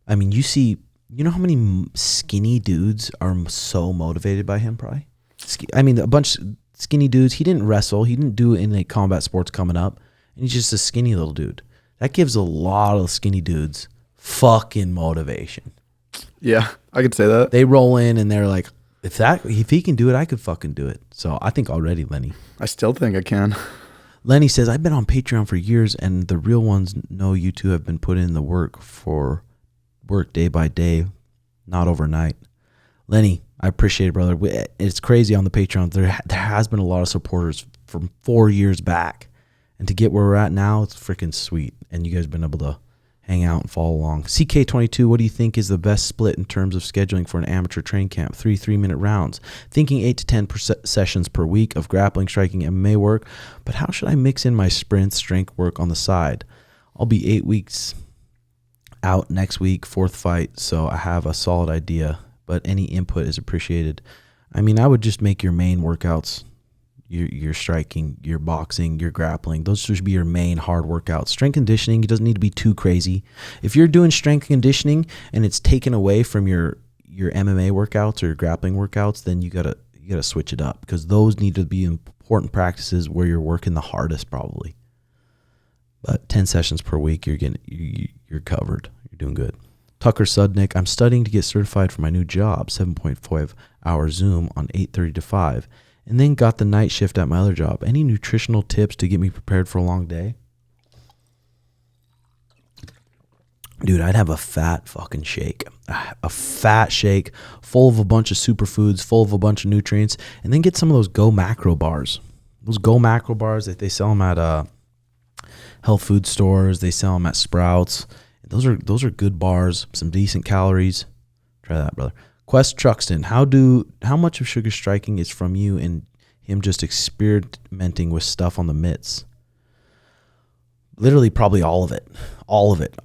I mean, you know how many skinny dudes are so motivated by him, probably? I mean, a bunch of skinny dudes. He didn't wrestle. He didn't do any combat sports coming up. And he's just a skinny little dude. That gives a lot of skinny dudes fucking motivation. Yeah, I could say that. They roll in and they're like, if he can do it, I could fucking do it. So I think already, Lenny. I still think I can. Lenny says, I've been on Patreon for years, and the real ones know you two have been putting in the work day by day, not overnight. Lenny, I appreciate it, brother. It's crazy on the Patreon. There has been a lot of supporters from 4 years back, and to get where we're at now, it's freaking sweet. And you guys have been able to hang out and follow along. CK22, what do you think is the best split in terms of scheduling for an amateur train camp? 3 3-minute rounds. Thinking 8 to 10 sessions per week of grappling, striking, MMA work. But how should I mix in my sprint strength work on the side? I'll be 8 weeks out next week, 4th fight, so I have a solid idea. But any input is appreciated. I mean, I would just make your main workouts. Your striking, your boxing, your grappling. Those should be your main hard workouts. Strength conditioning, it doesn't need to be too crazy. If you're doing strength conditioning and it's taken away from your MMA workouts or your grappling workouts, then you gotta switch it up, because those need to be important practices where you're working the hardest probably. But 10 sessions per week, you're covered. You're doing good. Tucker Sudnick, I'm studying to get certified for my new job, 7.5 hour Zoom on 8:30 to 5. And then got the night shift at my other job. Any nutritional tips to get me prepared for a long day? Dude, I'd have a fat fucking shake. A fat shake full of a bunch of superfoods, full of a bunch of nutrients, and then get some of those Go Macro bars. Those Go Macro bars, they sell them at health food stores. They sell them at Sprouts. Those are good bars, some decent calories. Try that, brother. Quest Truxton, how much of Sugar striking is from you and him just experimenting with stuff on the mitts? Literally, probably all of it. All of it.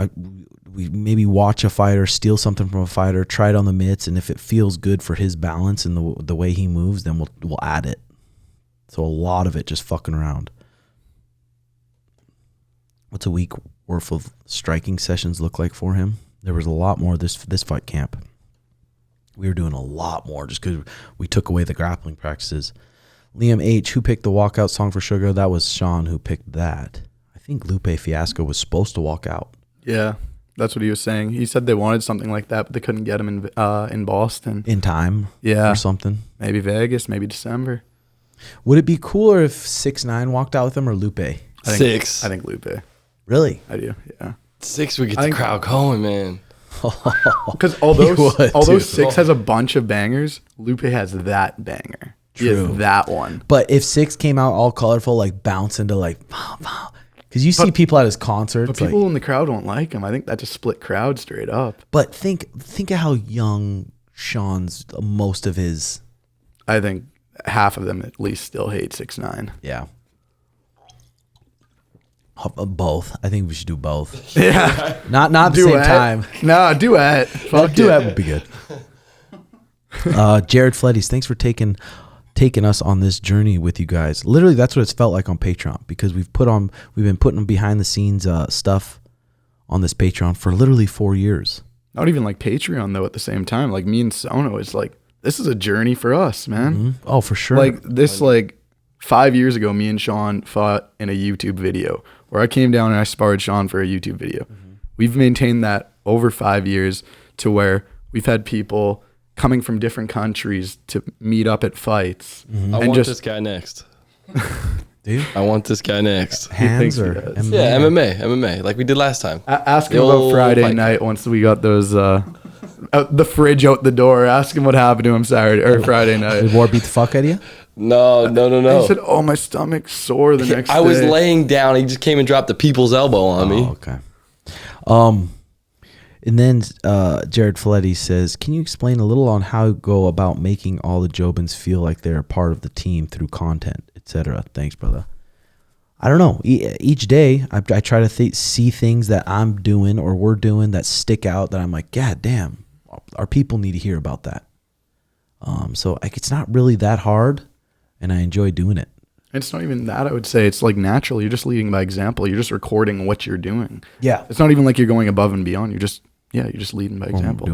We maybe watch a fighter, steal something from a fighter, try it on the mitts, and if it feels good for his balance and the way he moves, then we'll add it. So a lot of it just fucking around. What's a week worth of striking sessions look like for him? There was a lot more this fight camp. We were doing a lot more just because we took away the grappling practices. Liam H, who picked the walkout song for Suga? That was Sean who picked that. I think Lupe Fiasco was supposed to walk out. Yeah, that's what he was saying. He said they wanted something like that, but they couldn't get him in Boston. In time? Yeah. Or something? Maybe Vegas, maybe December. Would it be cooler if 6ix9ine walked out with him or Lupe? I think Lupe. Really? I do, yeah. 6 would get the crowd going, man. Because although would, 6 has a bunch of bangers, Lupe has that banger. He has that one. But if 6 came out all colorful, like bouncing to like, because you see people at his concerts. But people in the crowd won't like him. I think that just split crowd straight up. But think of how young Sean's, most of his. I think half of them at least still hate 6ix9ine. Yeah. Both. I think we should do both. Yeah. Not at the same time. No, duet. Fuck Duet would be good. Jared Fleddies, thanks for taking us on this journey with you guys. Literally, that's what it's felt like on Patreon, because we've been putting behind the scenes stuff on this Patreon for literally 4 years. Not even like Patreon though. At the same time, like me and Sono is like, this is a journey for us, man. Mm-hmm. Oh, for sure. Like this, like 5 years ago, me and Sean fought in a YouTube video where I came down and I sparred Sean for a YouTube video. Mm-hmm. We've maintained that over 5 years to where we've had people coming from different countries to meet up at fights. Mm-hmm. I want this guy next. Dude, I want this guy next. Hands or MMA? Yeah, MMA, like we did last time. Ask him about Friday night once we got those out the fridge out the door. Ask him what happened to him Saturday or Friday night. Did War beat the fuck out of you? No. He said, "Oh, my stomach's sore the next day." I was laying down. He just came and dropped the people's elbow on me. Okay. And then Jared Folletti says, can you explain a little on how you go about making all the Jobins feel like they're a part of the team through content, etc.? Thanks, brother. I don't know. Each day, I try to see things that I'm doing or we're doing that stick out that I'm like, God damn, our people need to hear about that. So it's not really that hard, and I enjoy doing it. It's not even that, I would say. It's like natural. You're just leading by example. You're just recording what you're doing. Yeah. It's not even like you're going above and beyond. You're just leading by example.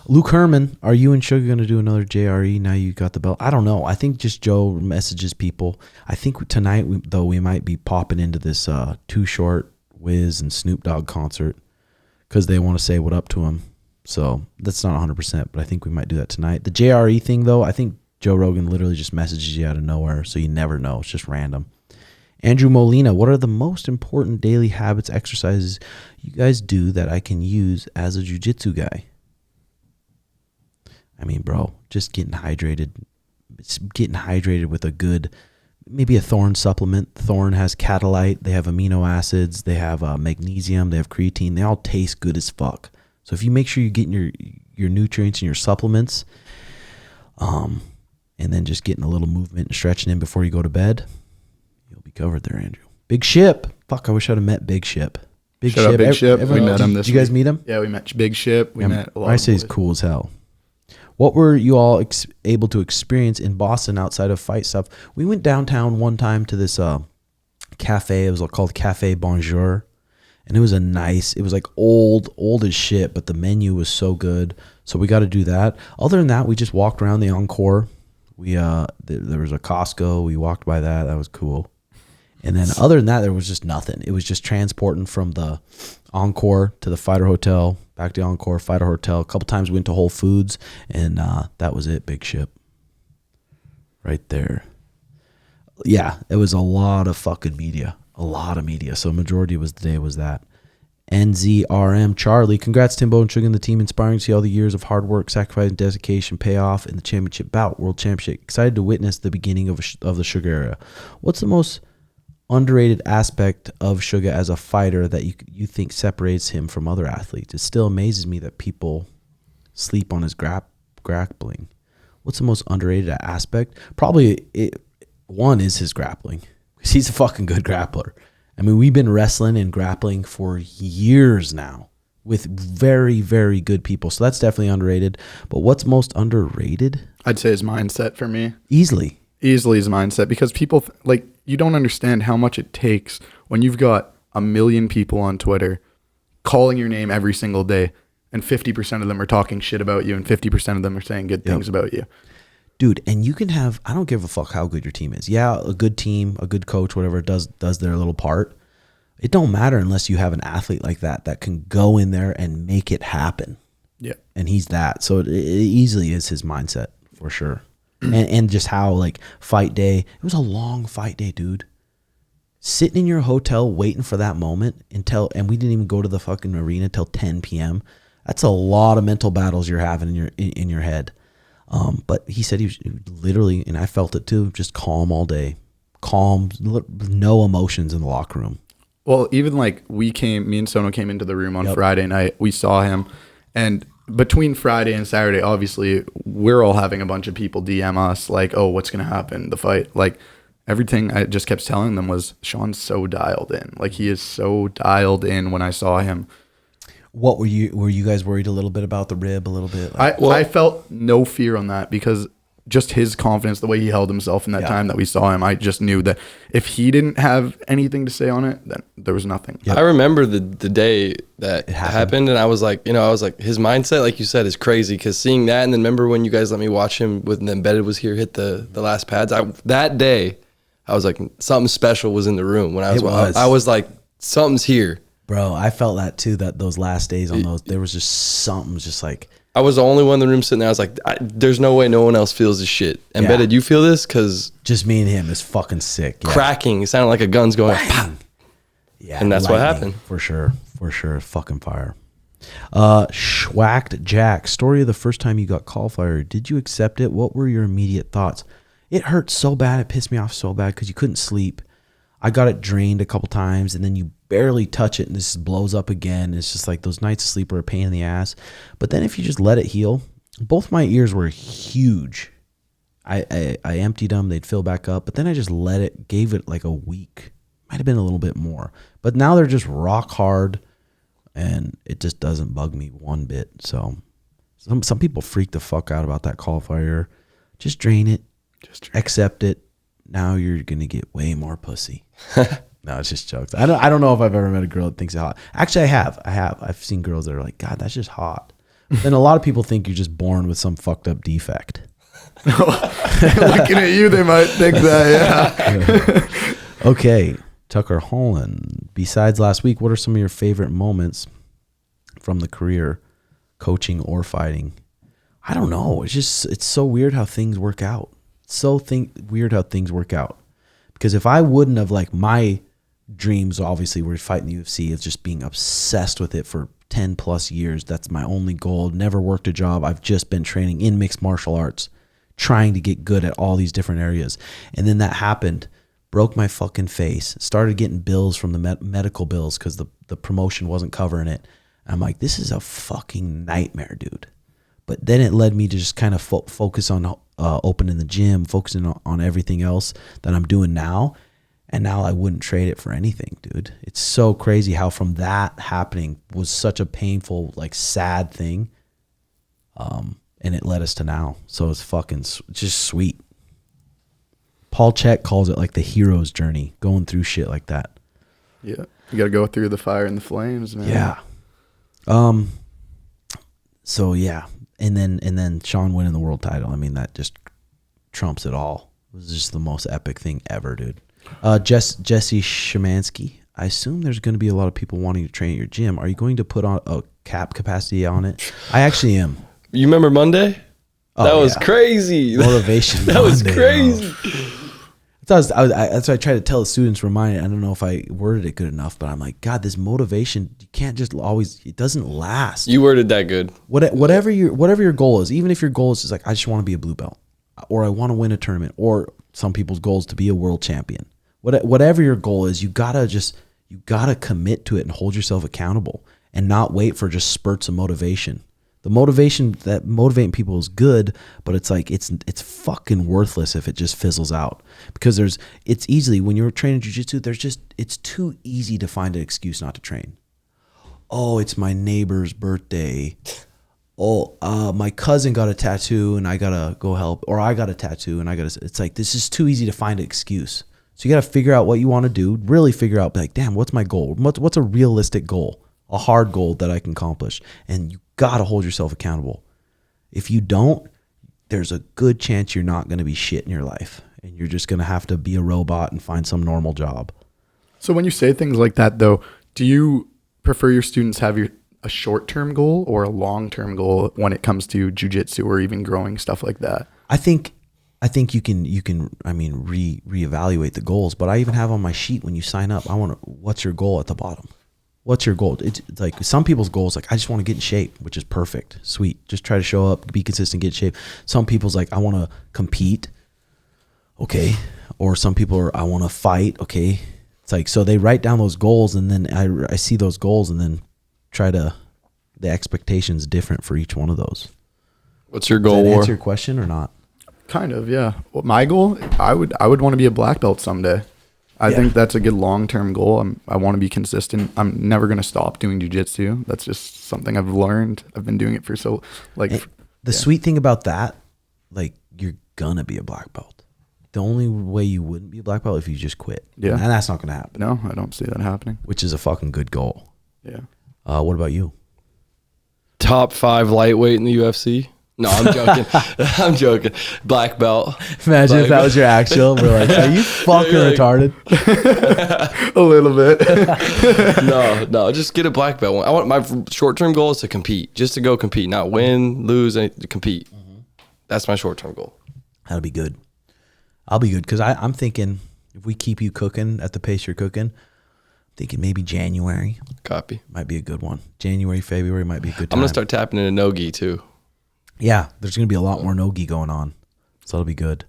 Luke Herman, are you and Suga going to do another JRE now you got the belt? I don't know. I think just Joe messages people. I think tonight, we might be popping into this Too Short, Wiz, and Snoop Dogg concert because they want to say what up to him. So that's not 100%, but I think we might do that tonight. The JRE thing, though, I think Joe Rogan literally just messages you out of nowhere, so you never know. It's just random. Andrew Molina, what are the most important daily habits, exercises you guys do that I can use as a jiu-jitsu guy? I mean, bro, just getting hydrated. It's getting hydrated with a good, maybe a Thorne supplement. Thorne has catalyte. They have amino acids. They have magnesium. They have creatine. They all taste good as fuck. So if you make sure you're getting your nutrients and your supplements, and then just getting a little movement and stretching in before you go to bed, you'll be covered there, Andrew. Big Ship. Fuck, I wish I'd have met Big Ship. Big Ship. We met him this week. Did you guys meet him? Yeah, we met Big Ship. We met a lot I of say he's boys. cool as hell. What were you all able to experience in Boston outside of fight stuff? We went downtown one time to this cafe. It was called Cafe Bonjour. And it was it was like old as shit, but the menu was so good. So we got to do that. Other than that, we just walked around the Encore. There was a Costco. We walked by that. That was cool. And then other than that, there was just nothing. It was just transporting from the Encore to the Fighter Hotel, back to Encore, Fighter Hotel. A couple times we went to Whole Foods, and that was it. Big Ship. Right there. Yeah, it was a lot of fucking media. A lot of media. So majority was the day was that. NZRM Charlie, congrats Timbo and Suga and the team. Inspiring to see all the years of hard work, sacrifice, and dedication pay off in the championship bout, world championship. Excited to witness the beginning of the Suga era. What's the most underrated aspect of Suga as a fighter that you think separates him from other athletes? It still amazes me that people sleep on his grappling. What's the most underrated aspect? Probably one is his grappling, because he's a fucking good grappler. I mean, we've been wrestling and grappling for years now with very, very good people. So that's definitely underrated. But what's most underrated? I'd say his mindset for me. Easily. Easily his mindset, because people like, you don't understand how much it takes when you've got 1 million people on Twitter calling your name every single day, and 50% of them are talking shit about you and 50% of them are saying good things about you. Dude, and you can have, I don't give a fuck how good your team is. Yeah, a good team, a good coach, whatever, does their little part. It don't matter unless you have an athlete like that can go in there and make it happen. Yeah. And he's that. So it easily is his mindset for sure. And just how, like, fight day, it was a long fight day, dude. Sitting in your hotel waiting for that moment and we didn't even go to the fucking arena till 10 p.m. That's a lot of mental battles you're having in your head. But he said he was literally, and I felt it too, just calm all day. Calm, no emotions in the locker room. Well, even like me and Sono came into the room on Friday night. We saw him, and between Friday and Saturday, obviously, we're all having a bunch of people DM us like, oh, what's going to happen? The fight. Like, everything I just kept telling them was, Sean's so dialed in. Like, he is so dialed in when I saw him. What were you guys worried a little bit about the rib a little bit? Like, I felt no fear on that, because just his confidence, the way he held himself in that time that we saw him, I just knew that if he didn't have anything to say on it, then there was nothing. I remember the day that it happened, and I was like, his mindset, like you said, is crazy, because seeing that, and then remember when you guys let me watch him when the Embedded was here, hit the last pads, that day, I was like, something special was in the room. When I was like, something's here. Bro, I felt that too, that those last days on those, there was just something just like. I was the only one in the room sitting there. I was like, there's no way no one else feels this shit. Embedded, you feel this? Because just me and him is fucking sick. Yeah. Cracking. It sounded like a gun's going. Yeah, and that's what happened. For sure. Fucking fire. Schwacked Jack, story of the first time you got cauliflower. Did you accept it? What were your immediate thoughts? It hurt so bad. It pissed me off so bad because you couldn't sleep. I got it drained a couple times, and then you barely touch it and this blows up again. It's just like those nights of sleep are a pain in the ass. But then if you just let it heal, both my ears were huge. I emptied them, they'd fill back up, but then I just gave it like a week. Might have been a little bit more. But now they're just rock hard, and it just doesn't bug me one bit. So some people freak the fuck out about that cauliflower. Just drain it. Accept it. Now you're going to get way more pussy. No, it's just jokes. I don't know if I've ever met a girl that thinks it's hot. Actually, I have. I've seen girls that are like, God, that's just hot. Then a lot of people think you're just born with some fucked up defect. Looking at you, they might think that, yeah. Okay, Tucker Holland. Besides last week, what are some of your favorite moments from the career, coaching or fighting? I don't know. It's so weird how things work out. Weird how things work out. Because if I wouldn't have, like, my dreams obviously were fighting the UFC, of just being obsessed with it for 10 plus years. That's my only goal. Never worked a job. I've just been training in mixed martial arts, trying to get good at all these different areas. And then that happened, broke my fucking face, started getting bills from the medical bills because the promotion wasn't covering it. I'm like, this is a fucking nightmare, dude. But then it led me to just kind of focus on opening the gym, focusing on everything else that I'm doing now. And now I wouldn't trade it for anything, dude. It's so crazy how from that happening was such a painful, like, sad thing. And it led us to now. So it's fucking just sweet. Paul Check calls it like the hero's journey, going through shit like that. Yeah. You got to go through the fire and the flames, man. Yeah. So yeah. And then Sean winning the world title. I mean, that just trumps it all. It was just the most epic thing ever, dude. Jesse Shemansky. I assume there's going to be a lot of people wanting to train at your gym. Are you going to put on a cap capacity on it? I actually am. You remember Monday? That was crazy. Motivation. That was crazy. That's what I try to tell the students, remind it. I don't know if I worded it good enough, but I'm like, God, this motivation, you can't just always, it doesn't last. You worded that good. Whatever your goal is, even if your goal is just like, I just want to be a blue belt, or I want to win a tournament, or some people's goal is to be a world champion. Whatever your goal is, you gotta commit to it and hold yourself accountable and not wait for just spurts of motivation. The motivation that motivating people is good, but it's like it's fucking worthless if it just fizzles out. Because it's easily, when you're training jiu-jitsu, it's too easy to find an excuse not to train. Oh, it's my neighbor's birthday. my cousin got a tattoo and I gotta go help, or I got a tattoo and I gotta. It's like, this is too easy to find an excuse. So you gotta figure out what you want to do. Really figure out, like, damn, what's my goal? What's a realistic goal? A hard goal that I can accomplish, and you gotta hold yourself accountable. If you don't, there's a good chance you're not gonna be shit in your life, and you're just gonna have to be a robot and find some normal job. So when you say things like that, though, do you prefer your students have a short-term goal or a long-term goal when it comes to jiu-jitsu or even growing stuff like that? I think you can reevaluate the goals, but I even have on my sheet when you sign up, what's your goal at the bottom? What's your goal? It's like some people's goals, like, I just want to get in shape, which is perfect. Sweet. Just try to show up, be consistent, get in shape. Some people's like, I want to compete. Okay. Or some people are, I want to fight. Okay. It's like, so they write down those goals, and then I see those goals and then the expectation's different for each one of those. What's your goal? Does that answer your question or not? Kind of, yeah. Well, my goal, I would want to be a black belt someday. I think that's a good long-term goal. I want to be consistent. I'm never going to stop doing jiu-jitsu. That's just something I've learned. I've been doing it for so, like... The sweet thing about that, like, you're going to be a black belt. The only way you wouldn't be a black belt if you just quit. Yeah. And that's not going to happen. No, I don't see that happening. Which is a fucking good goal. Yeah. What about you? Top 5 lightweight in the UFC. No, I'm joking. I'm joking. Black belt. Imagine if that was your actual. We're like, are you fucking retarded? A little bit. No, just get a black belt. I want my short-term goal is to compete, just to go compete, not win, lose, to compete. That's my short-term goal. That'll be good. I'll be good because I'm thinking if we keep you cooking at the pace you're cooking, thinking maybe January. Copy. Might be a good one. January, February might be a good time. I'm going to start tapping into no-gi too. Yeah, there's going to be a lot more no-gi going on. So that'll be good.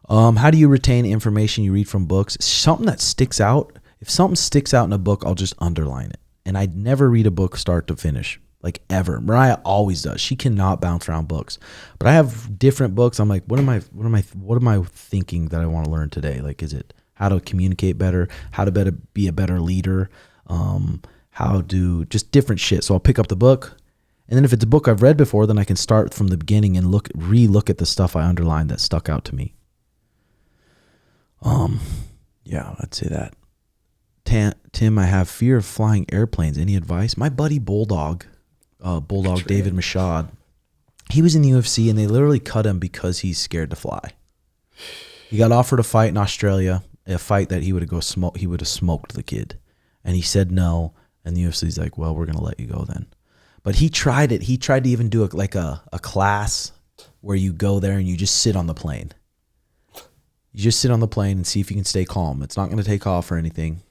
How do you retain information you read from books? Something that sticks out. If something sticks out in a book, I'll just underline it. And I'd never read a book start to finish, like ever. Mariah always does. She cannot bounce around books. But I have different books. I'm like, what am I thinking that I want to learn today? Like, is it how to communicate better, how to be a better leader, how to just different shit. So I'll pick up the book. And then if it's a book I've read before, then I can start from the beginning and re-look at the stuff I underlined that stuck out to me. Yeah, I'd say that. Tim, I have fear of flying airplanes. Any advice? My buddy Bulldog David Mashad, he was in the UFC and they literally cut him because he's scared to fly. He got offered a fight in Australia, a fight that he would have smoked the kid. And he said no. And the UFC's like, well, we're going to let you go then. But he tried it. He tried to even do a class where you go there and you just sit on the plane. You just sit on the plane and see if you can stay calm. It's not going to take off or anything.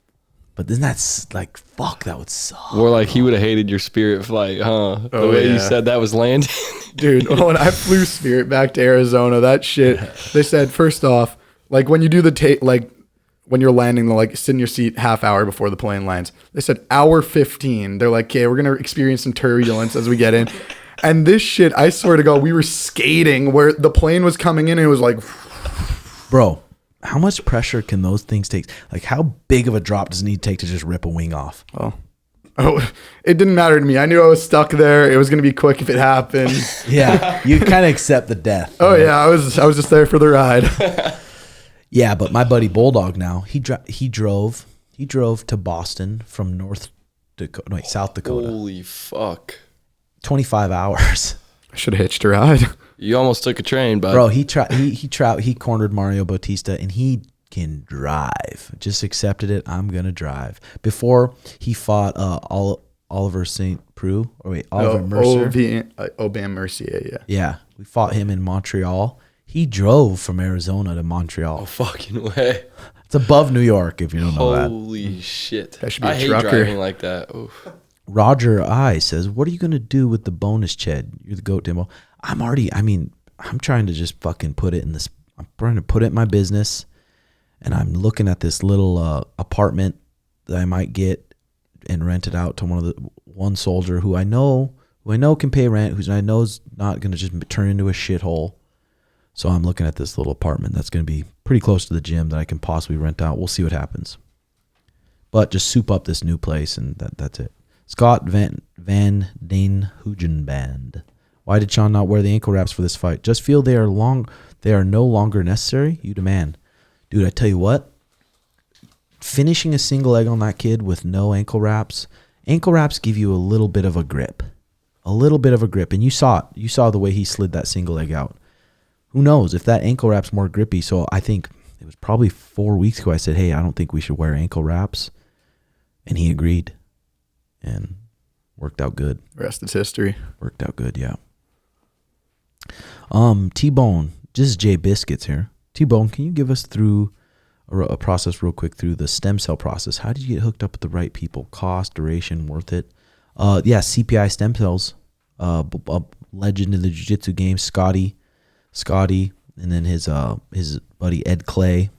But then that's like, fuck, that would suck. Or like he would have hated your Spirit flight, huh? The way you said that was landing. Dude, when I flew Spirit back to Arizona, that shit, they said, first off, like when you do when you're landing, they'll like sit in your seat half hour before the plane lands. They said hour 15. They're like, okay, we're going to experience some turbulence as we get in. And this shit, I swear to God, we were skating where the plane was coming in and it was like... Bro, how much pressure can those things take? Like, how big of a drop does it need to take to just rip a wing off? Oh, it didn't matter to me. I knew I was stuck there. It was going to be quick if it happened. Yeah, you kind of accept the death. Oh, yeah, I was just there for the ride. Yeah, but my buddy Bulldog now, he drove to Boston from South Dakota. Holy fuck. 25 hours. I should have hitched a ride. You almost took a train, bud. Bro, he cornered Mario Bautista and he can drive. Just accepted it. I'm going to drive. Before he fought Oliver St. Preux, Oliver Mercer. Aubin Mercier, yeah. Yeah, we fought him in Montreal. He drove from Arizona to Montreal. No fucking way. It's above New York, if you don't know that. Holy shit. That should be I a hate trucker. driving like that. Oof. Roger I says, what are you going to do with the bonus, Ched? You're the GOAT, Timbo. I'm trying to just fucking put it in my business. And I'm looking at this little apartment that I might get and rent it out to one soldier who I know can pay rent, who I know is not going to just turn into a shithole. So I'm looking at this little apartment that's going to be pretty close to the gym that I can possibly rent out. We'll see what happens. But just soup up this new place and that's it. Scott Van Den Hugenband. Why did Sean not wear the ankle wraps for this fight? Just feel they are no longer necessary? You demand. Dude, I tell you what. Finishing a single leg on that kid with no ankle wraps give you a little bit of a grip. A little bit of a grip. And you saw it. You saw the way he slid that single leg out. Who knows if that ankle wrap's more grippy. So I think it was probably 4 weeks ago I said, hey, I don't think we should wear ankle wraps. And he agreed. And worked out good. Rest is history. Worked out good, yeah. T-Bone, just Jay Biscuits here. T-Bone, can you give us through a process real quick through the stem cell process? How did you get hooked up with the right people? Cost, duration, worth it? Yeah, CPI stem cells. A legend in the jiu-jitsu game, Scotty, and then his buddy Ed Clay.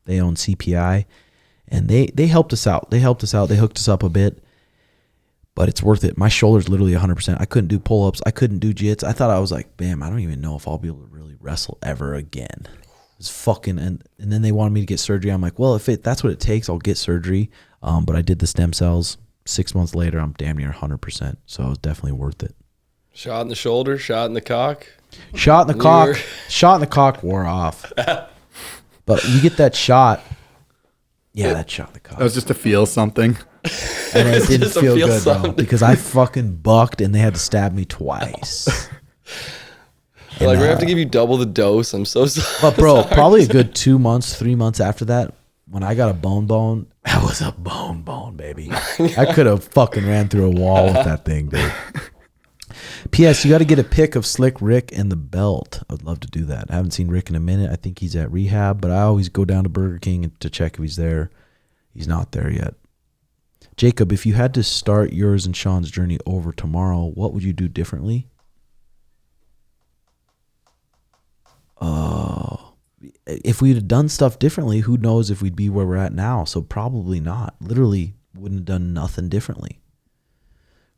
They own CPI, and they helped us out. They hooked us up a bit. But it's worth it. My shoulder's literally 100%. I couldn't do pull-ups. I couldn't do jits. I thought I was like, bam, I don't even know if I'll be able to really wrestle ever again. It was fucking, and then they wanted me to get surgery. I'm like, well, if that's what it takes, I'll get surgery. But I did the stem cells. 6 months later, I'm damn near 100%. So it was definitely worth it. Shot in the shoulder, shot in the cock. Shot in the cock wore off. But you get that shot. Yeah, that shot in the cock. That was just to feel something. And it didn't feel good, bro, because I fucking bucked and they had to stab me twice. Like, we're going to have to give you double the dose. I'm so sorry. But, bro, probably a good 2 months, 3 months after that, when I got a bone, that was a bone, baby. I could have fucking ran through a wall with that thing, dude. P.S. You got to get a pic of Slick Rick and the belt. I'd love to do that. I haven't seen Rick in a minute. I think he's at rehab, but I always go down to Burger King to check if he's there. He's not there yet. Jacob, if you had to start yours and Sean's journey over tomorrow, what would you do differently? If we'd have done stuff differently, who knows if we'd be where we're at now? So probably not. Literally wouldn't have done nothing differently.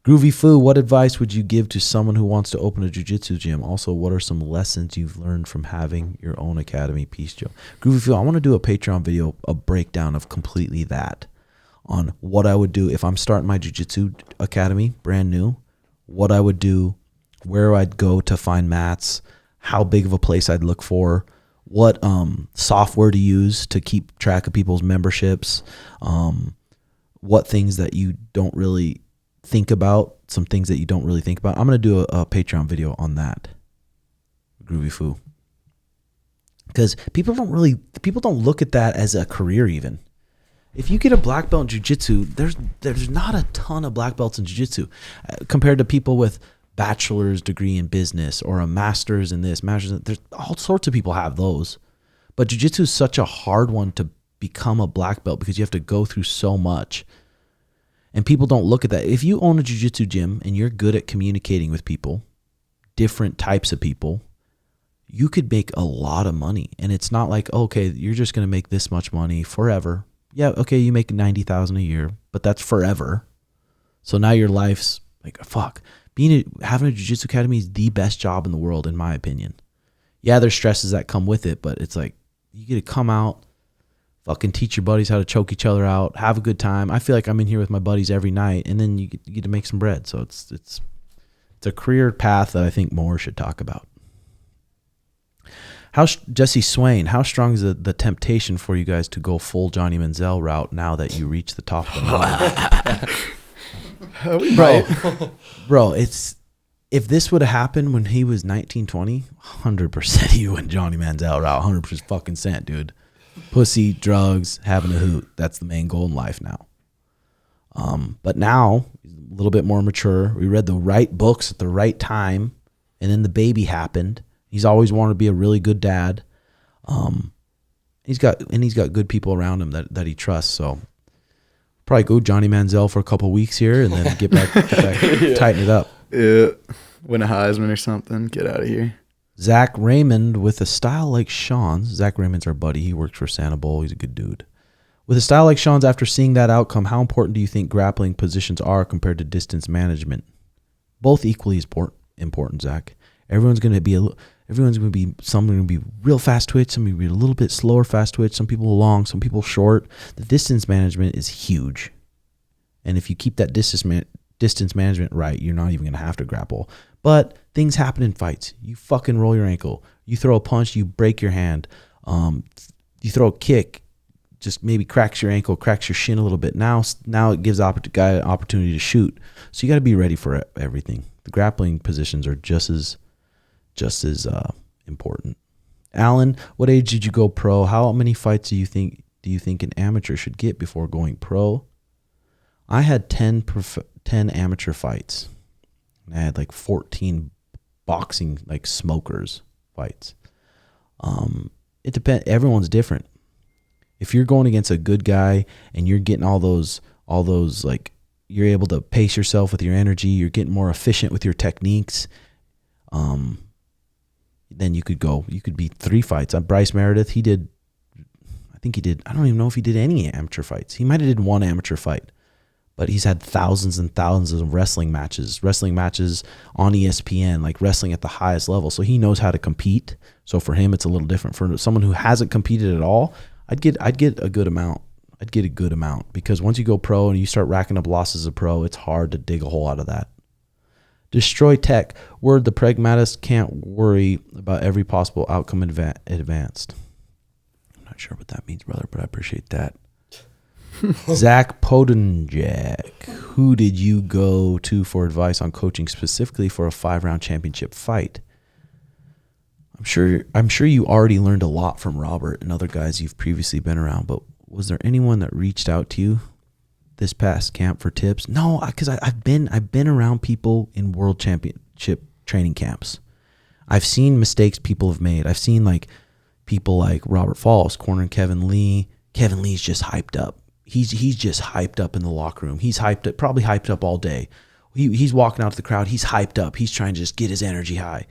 Groovy Foo, what advice would you give to someone who wants to open a jiu-jitsu gym? Also, what are some lessons you've learned from having your own academy? Peace, Joe. Groovy Foo, I want to do a Patreon video, a breakdown of completely that, on what I would do if I'm starting my jiu-jitsu academy, brand new, what I would do, where I'd go to find mats, how big of a place I'd look for, what software to use to keep track of people's memberships, what things that you don't really think about, some things that you don't really think about. I'm going to do a Patreon video on that. Groovy Foo. Because people don't look at that as a career even. If you get a black belt in jiu-jitsu, there's not a ton of black belts in jiu-jitsu compared to people with bachelor's degree in business or a master's in this, there's all sorts of people have those. But jiu-jitsu is such a hard one to become a black belt because you have to go through so much. And people don't look at that. If you own a jiu-jitsu gym and you're good at communicating with people, different types of people, you could make a lot of money. And it's not like, okay, you're just going to make this much money forever. Yeah, okay, you make $90,000 a year, but that's forever. So now your life's like, fuck. Having a jiu-jitsu academy is the best job in the world, in my opinion. Yeah, there's stresses that come with it, but it's like you get to come out, fucking teach your buddies how to choke each other out, have a good time. I feel like I'm in here with my buddies every night, and then you get to make some bread. So it's a career path that I think more should talk about. Jesse Swain, how strong is the temptation for you guys to go full Johnny Manziel route now that you reach the top of the mountain? Bro, if this would have happened when he was 19, 20, 100% he went Johnny Manziel route, 100% fucking cent, dude. Pussy, drugs, having a hoot. That's the main goal in life now. But now, he's a little bit more mature. We read the right books at the right time, and then the baby happened. He's always wanted to be a really good dad. He's got good people around him that he trusts. So probably go Johnny Manziel for a couple weeks here, and then get back yeah. Tighten it up. Yeah, win a Heisman or something. Get out of here. Zach Raymond, with a style like Sean's. Zach Raymond's our buddy. He works for Santa Bowl. He's a good dude. With a style like Sean's, after seeing that outcome, how important do you think grappling positions are compared to distance management? Both equally important, Zach. Everyone's going to be some going to be real fast twitch, some going to be a little bit slower fast twitch, some people long, some people short. The distance management is huge. And if you keep that distance management right, you're not even going to have to grapple. But Things happen in fights. You fucking roll your ankle. You throw a punch, you break your hand. You throw a kick, just maybe cracks your ankle, cracks your shin a little bit. Now it gives guy an opportunity to shoot. So you got to be ready for everything. The grappling positions are just as important. Alan, what age did you go pro? How many fights do you think an amateur should get before going pro? I had 10 amateur fights. I had like 14 boxing, like smokers fights. It depends. Everyone's different. If you're going against a good guy and you're getting all those like, you're able to pace yourself with your energy, you're getting more efficient with your techniques, then you could beat 3 fights. Bryce Meredith, I don't even know if he did any amateur fights. He might have did 1 amateur fight, but he's had thousands and thousands of wrestling matches on ESPN, like wrestling at the highest level. So he knows how to compete. So for him, it's a little different. For someone who hasn't competed at all, I'd get a good amount. Because once you go pro and you start racking up losses as a pro, it's hard to dig a hole out of that. Destroy Tech. Word, the pragmatist can't worry about every possible outcome advanced. I'm not sure what that means, brother, but I appreciate that. Zach Podunjak. Who did you go to for advice on coaching specifically for a 5-round championship fight? I'm sure you already learned a lot from Robert and other guys you've previously been around, but was there anyone that reached out to you this past camp for tips? No, because I've been around people in world championship training camps. I've seen mistakes people have made. I've seen like people like Robert Falls cornering Kevin Lee. Kevin Lee's just hyped up. He's just hyped up in the locker room. He's probably hyped up all day. He's walking out to the crowd. He's hyped up. He's trying to just get his energy high.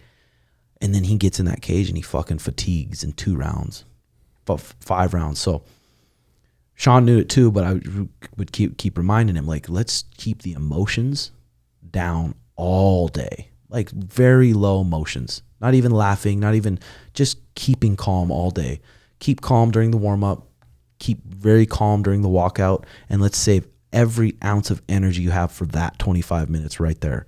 And then he gets in that cage and he fucking fatigues in 2 rounds, 5 rounds. So Sean knew it too, but I would keep reminding him, like, let's keep the emotions down all day. Like very low emotions, not even laughing, not even just keeping calm all day. Keep calm during the warm up, keep very calm during the walkout, and let's save every ounce of energy you have for that 25 minutes right there.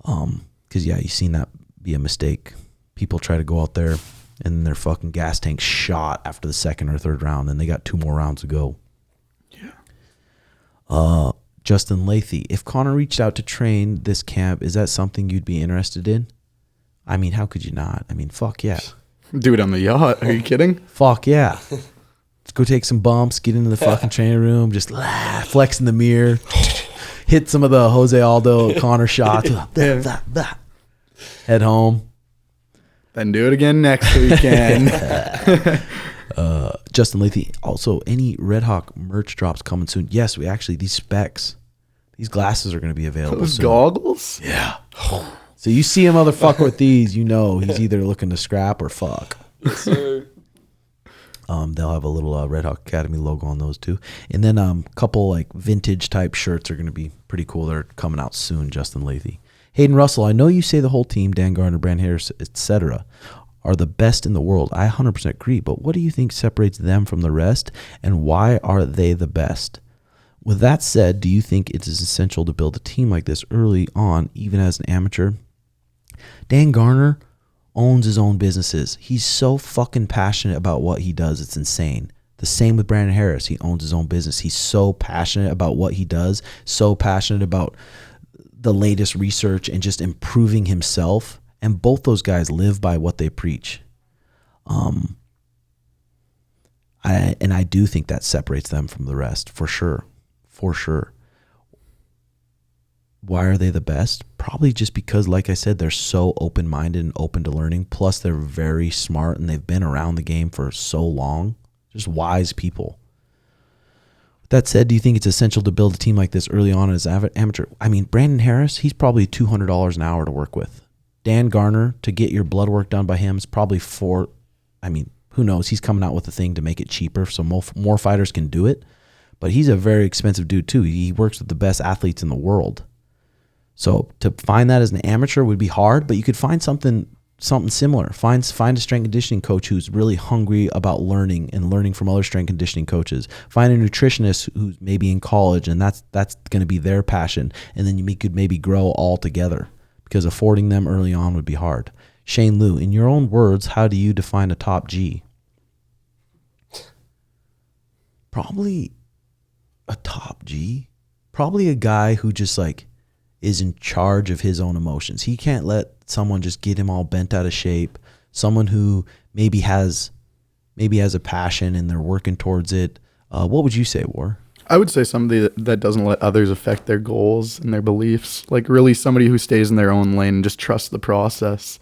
Because you've seen that be a mistake. People try to go out there and their fucking gas tank's shot after the 2nd or 3rd round, and they got 2 more rounds to go. Yeah. Justin Lathy, if Connor reached out to train this camp, is that something you'd be interested in? I mean, how could you not? I mean, fuck yeah. Do it on the yacht. Are you kidding? Fuck yeah. Let's go take some bumps, get into the fucking training room, just flex in the mirror, hit some of the Jose Aldo Connor shots. Head home. Then do it again next weekend. Justin Lathy, also any Redhawk merch drops coming soon? Yes, we actually, these specs, these glasses are going to be available Those soon. goggles? Yeah. So you see a motherfucker with these, you know he's either looking to scrap or fuck. Yes, sir. They'll have a little Redhawk Academy logo on those too. And then a couple like vintage type shirts are going to be pretty cool. They're coming out soon, Justin Lathy. Hayden Russell, I know you say the whole team, Dan Garner, Brand Harris, etc., are the best in the world. I 100% agree, but what do you think separates them from the rest, and why are they the best? With that said, do you think it is essential to build a team like this early on, even as an amateur? Dan Garner owns his own businesses. He's so fucking passionate about what he does. It's insane. The same with Brandon Harris. He owns his own business. He's so passionate about what he does, so passionate about the latest research and just improving himself. And both those guys live by what they preach. I do think that separates them from the rest, for sure. For sure. Why are they the best? Probably just because, like I said, they're so open-minded and open to learning. Plus, they're very smart and they've been around the game for so long. Just wise people. With that said, do you think it's essential to build a team like this early on as amateur? I mean, Brandon Harris, he's probably $200 an hour to work with. Dan Garner, to get your blood work done by him, is probably who knows? He's coming out with a thing to make it cheaper so more fighters can do it. But he's a very expensive dude too. He works with the best athletes in the world. So to find that as an amateur would be hard, but you could find something similar. Find a strength conditioning coach who's really hungry about learning and learning from other strength conditioning coaches. Find a nutritionist who's maybe in college and that's going to be their passion. And then you could maybe grow all together. because affording them early on would be hard. Shane Liu, in your own words, how do you define a top G? Probably a top G. Probably a guy who just like is in charge of his own emotions. He can't let someone just get him all bent out of shape. Someone who maybe has a passion and they're working towards it. What would you say, War? I would say somebody that doesn't let others affect their goals and their beliefs. Like really somebody who stays in their own lane and just trusts the process.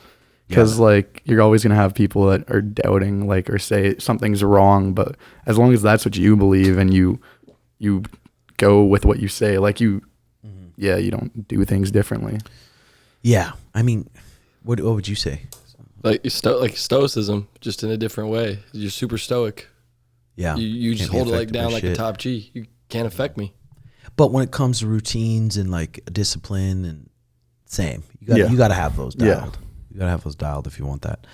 Because like you're always going to have people that are doubting like or say something's wrong. But as long as that's what you believe and you go with what you say, like you don't do things differently. Yeah. I mean, what would you say? Like stoicism, just in a different way. You're super stoic. Yeah. You just hold it like down like a top G. You can't affect me. But when it comes to routines and like discipline and same, you got to have those dialed. Yeah. You got to have those dialed if you want that.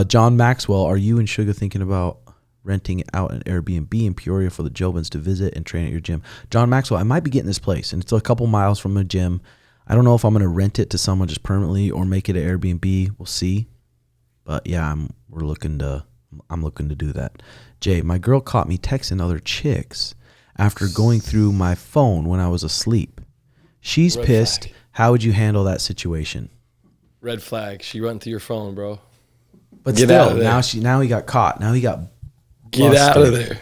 John Maxwell, are you and Suga thinking about renting out an Airbnb in Peoria for the Jobins to visit and train at your gym? John Maxwell, I might be getting this place, and it's a couple miles from a gym. I don't know if I'm going to rent it to someone just permanently or make it an Airbnb. We'll see. But yeah, I'm looking to do that. Jay, my girl caught me texting other chicks after going through my phone when I was asleep. She's Red pissed. flag. How would you handle that situation? Red flag. She run through your phone, bro. But Get out of there. now he got caught. Now he got Get busted. out of there.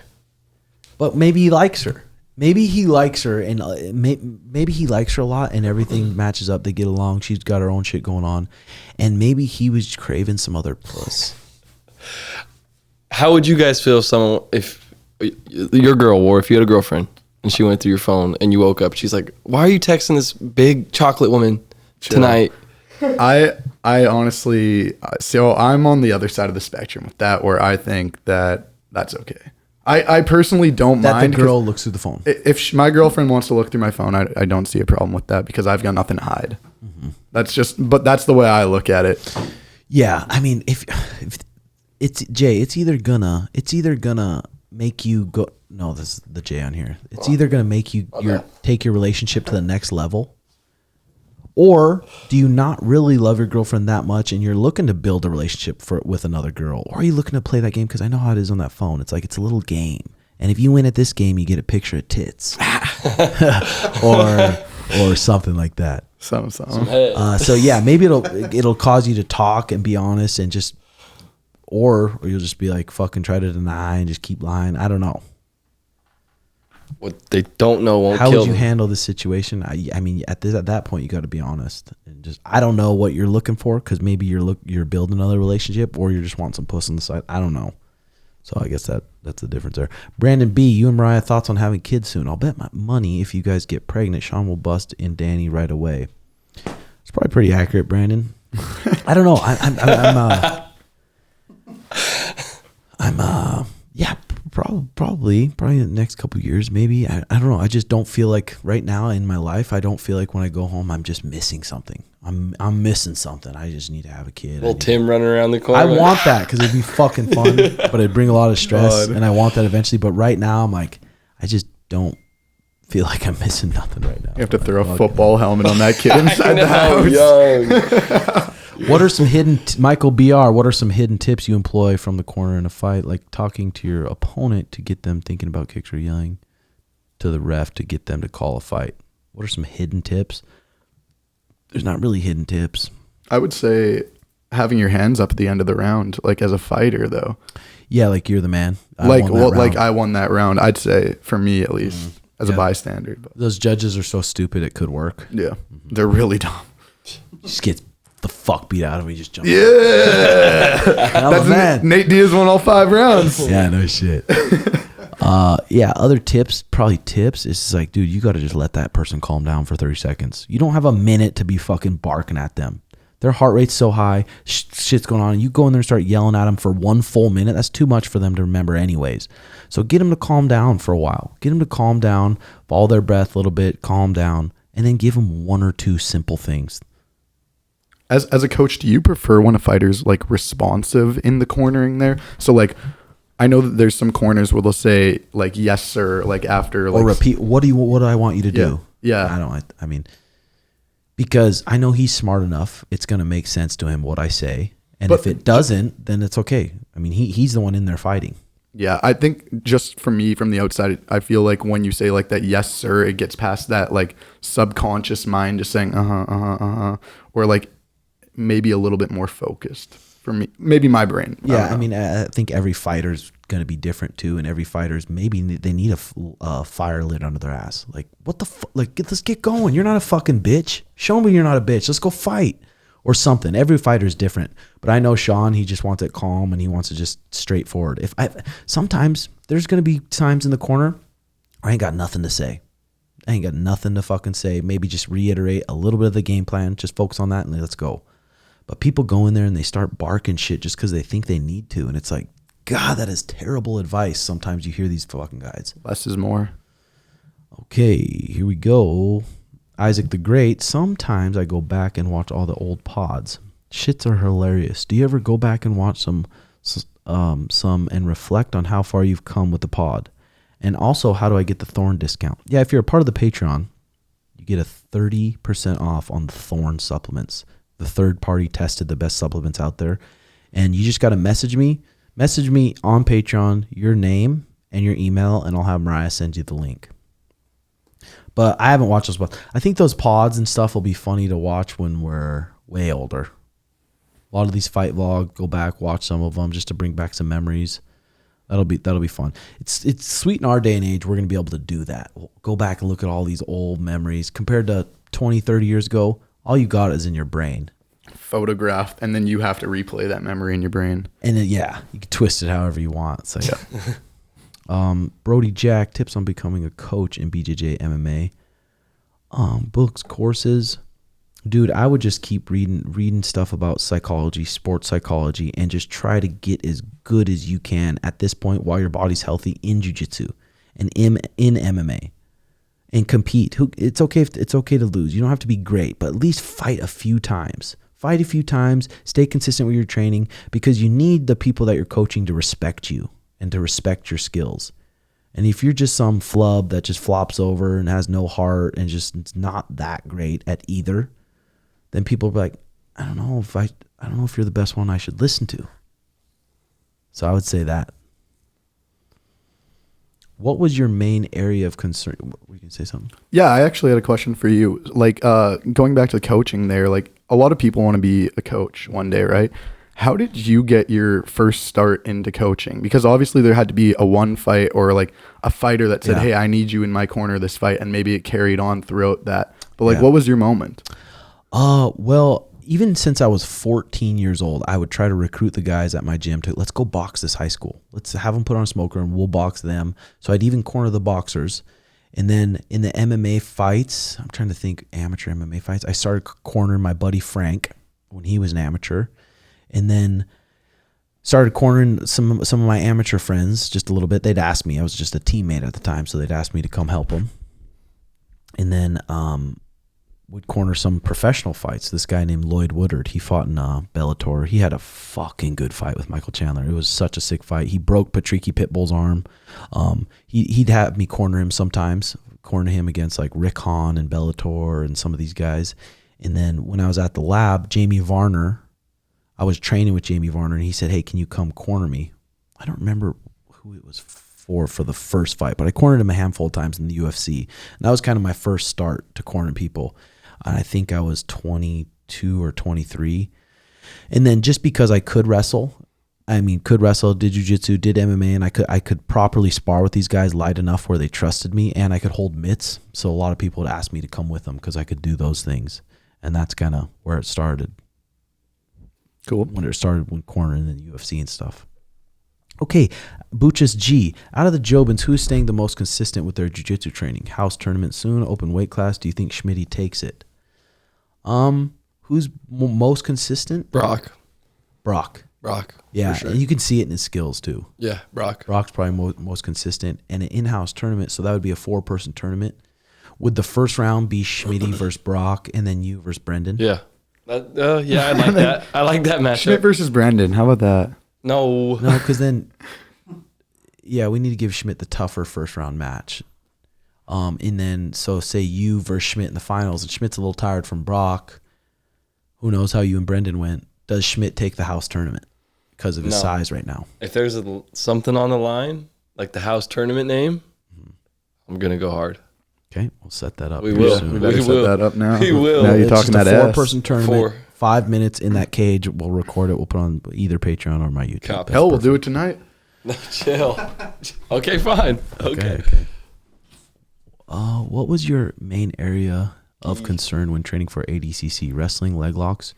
But maybe he likes her. Maybe he likes her, and maybe he likes her a lot, and everything matches up. They get along. She's got her own shit going on, and maybe he was craving some other puss. How would you guys feel if your girl, or if you had a girlfriend and she went through your phone and you woke up, she's like, "Why are you texting this big chocolate woman tonight?" I honestly, so I'm on the other side of the spectrum with that, where I think that that's okay. I personally don't That mind. the girl looks through the phone. If my girlfriend wants to look through my phone, I don't see a problem with that because I've got nothing to hide. Mm-hmm. But that's the way I look at it. Yeah, I mean, if it's Jay, it's either gonna make you go. No, this is the Jay on here. It's either gonna make you take your relationship to the next level, or do you not really love your girlfriend that much and you're looking to build a relationship with another girl, or are you looking to play that game? Because I know how it is on that phone. It's like it's a little game, and if you win at this game, you get a picture of tits, or something like that. So yeah, maybe it'll cause you to talk and be honest and just, or you'll just be like fucking try to deny and just keep lying. I don't know. What they don't know won't How kill would you them. handle this situation? I mean, at that point, you got to be honest and just. I don't know what you're looking for because maybe you're building another relationship or you just want some puss on the side. I don't know. So I guess that's the difference there. Brandon B, you and Mariah, thoughts on having kids soon? I'll bet my money if you guys get pregnant, Sean will bust in Danny right away. It's probably pretty accurate, Brandon. I don't know. Yeah, probably in the next couple of years, maybe. I don't know. I just don't feel like right now in my life, I don't feel like when I go home, I'm just missing something. I'm missing something. I just need to have a kid. Little Tim running around the corner. I want that because it'd be fucking fun, but it'd bring a lot of stress, and I want that eventually. But right now, I'm like, I just don't feel like I'm missing nothing right now. You have to throw a football helmet on that kid inside the house. What are some hidden Michael BR? What are some hidden tips you employ from the corner in a fight, like talking to your opponent to get them thinking about kicks or yelling to the ref to get them to call a fight? What are some hidden tips? There's not really hidden tips. I would say having your hands up at the end of the round, like as a fighter, though. Yeah, like you're the man. I won that round. I'd say for me at least as a bystander. But. Those judges are so stupid it could work. Yeah, they're really dumb. Just gets the fuck beat out of me. Just jump. Yeah, that's man. Nate Diaz won all 5 rounds. Yeah, no shit. Yeah, other tips, probably tips. It's just like, dude, you got to just let that person calm down for 30 seconds. You don't have a minute to be fucking barking at them. Their heart rate's so high, shit's going on. And you go in there and start yelling at them for 1 full minute. That's too much for them to remember anyways. So get them to calm down for a while. Get them to calm down, follow their breath a little bit, calm down, and then give them 1 or 2 simple things. As a coach, do you prefer when a fighter's like responsive in the cornering there? So like, I know that there's some corners where they'll say like yes sir, like after like or repeat. What do I want you to do? Yeah. I mean, Because I know he's smart enough. It's going to make sense to him what I say. And if it doesn't, then it's okay. I mean, he's the one in there fighting. Yeah, I think just for me from the outside, I feel like when you say like that, yes, sir, it gets past that like subconscious mind just saying, or like maybe a little bit more focused for me, maybe my brain. Yeah, I mean, I think every fighter's going to be different too. And every fighter's maybe they need a fire lit under their ass. Like, what the fuck? Like, let's get going. You're not a fucking bitch. Show me you're not a bitch. Let's go fight. Or something. Every fighter is different, but I know Sean. He just wants it calm and he wants it just straightforward. Sometimes there's gonna be times in the corner I ain't got nothing to say. I ain't got nothing to fucking say. Maybe just reiterate a little bit of the game plan. Just focus on that and let's go. But people go in there and they start barking shit just because they think they need to, and it's like, God, that is terrible advice. Sometimes you hear these fucking guys. Less is more. Okay, here we go. Isaac the Great, sometimes I go back and watch all the old pods. Shits are hilarious. Do you ever go back and watch some and reflect on how far you've come with the pod? And also, how do I get the Thorn discount? Yeah, if you're a part of the Patreon, you get a 30% off on the Thorn supplements. The third party tested the best supplements out there. And you just got to message me on Patreon, your name and your email, and I'll have Mariah send you the link. But I haven't watched those pods. I think those pods and stuff will be funny to watch when we're way older. A lot of these fight vlogs, go back, watch some of them just to bring back some memories. That'll be fun. It's sweet in our day and age. We're going to be able to do that. We'll go back and look at all these old memories. Compared to 20, 30 years ago, all you got is in your brain. Photographed, and then you have to replay that memory in your brain. And then, yeah, you can twist it however you want. It's like, Brody Jack, tips on becoming a coach in BJJ MMA. Books, courses. Dude, I would just keep reading stuff about psychology, sports psychology, and just try to get as good as you can at this point while your body's healthy in jiu-jitsu and in MMA. And compete. It's okay to lose. You don't have to be great, but at least fight a few times. Stay consistent with your training, because you need the people that you're coaching to respect you and to respect your skills. And if you're just some flub that just flops over and has no heart and just it's not that great at either, then people will be like, I don't know if you're the best one I should listen to. So I would say that. What was your main area of concern? Were you going to say something? Yeah, I actually had a question for you. Like, going back to the coaching there, like a lot of people want to be a coach one day, right? How did you get your first start into coaching? Because obviously there had to be a one fight or like a fighter that said, hey, I need you in my corner this fight. And maybe it carried on throughout that. But like, what was your moment? Well, even since I was 14 years old, I would try to recruit the guys at my gym to, let's go box this high school. Let's have them put on a smoker and we'll box them. So I'd even corner the boxers. And then in the MMA fights, I'm trying to think, amateur MMA fights, I started cornering my buddy Frank when he was an amateur. And then started cornering some of my amateur friends just a little bit. They'd ask me. I was just a teammate at the time, so they'd ask me to come help them. And then would corner some professional fights. This guy named Lloyd Woodard, he fought in Bellator. He had a fucking good fight with Michael Chandler. It was such a sick fight. He broke Patricky Pitbull's arm. He'd have me corner him sometimes, corner him against like Rick Hahn and Bellator and some of these guys. And then when I was at the lab, Jamie Varner, I was training with Jamie Varner, and he said, hey, can you come corner me? I don't remember who it was for the first fight, but I cornered him a handful of times in the UFC. And that was kind of my first start to cornering people. And I think I was 22 or 23. And then just because I could wrestle, did jiu-jitsu, did MMA, and I could properly spar with these guys light enough where they trusted me, and I could hold mitts. So a lot of people would ask me to come with them because I could do those things. And that's kind of where it started. Cool. When it started when cornering in the UFC and stuff. Okay, Buchas G. Out of the Jobins, who's staying the most consistent with their jiu-jitsu training? House tournament soon, open weight class. Do you think Schmitty takes it? Who's most consistent? Brock. Yeah, sure. and you can see it in his skills too. Yeah, Brock's probably most consistent. And an in-house tournament, so that would be a 4-person tournament. Would the first round be Schmitty versus Brock, and then you versus Brendan? Yeah. I like that. I like that matchup. Schmidt versus Brendan. How about that? No, because then, yeah, we need to give Schmidt the tougher first round match. And then, so say you versus Schmidt in the finals, and Schmidt's a little tired from Brock. Who knows how you and Brendan went? Does Schmidt take the house tournament because of his size right now? If there's something on the line, like the house tournament name, I'm going to go hard. Okay, we'll set that up. We will. We better set that up now. We will. Now you're It's talking just that a ass. 4-person tournament. 5 minutes in that cage. We'll record it. We'll put it on either Patreon or my YouTube. Copy. Hell, we'll do it tonight. No, chill. Okay, fine. Okay. What was your main area of concern when training for ADCC? Wrestling, leg locks?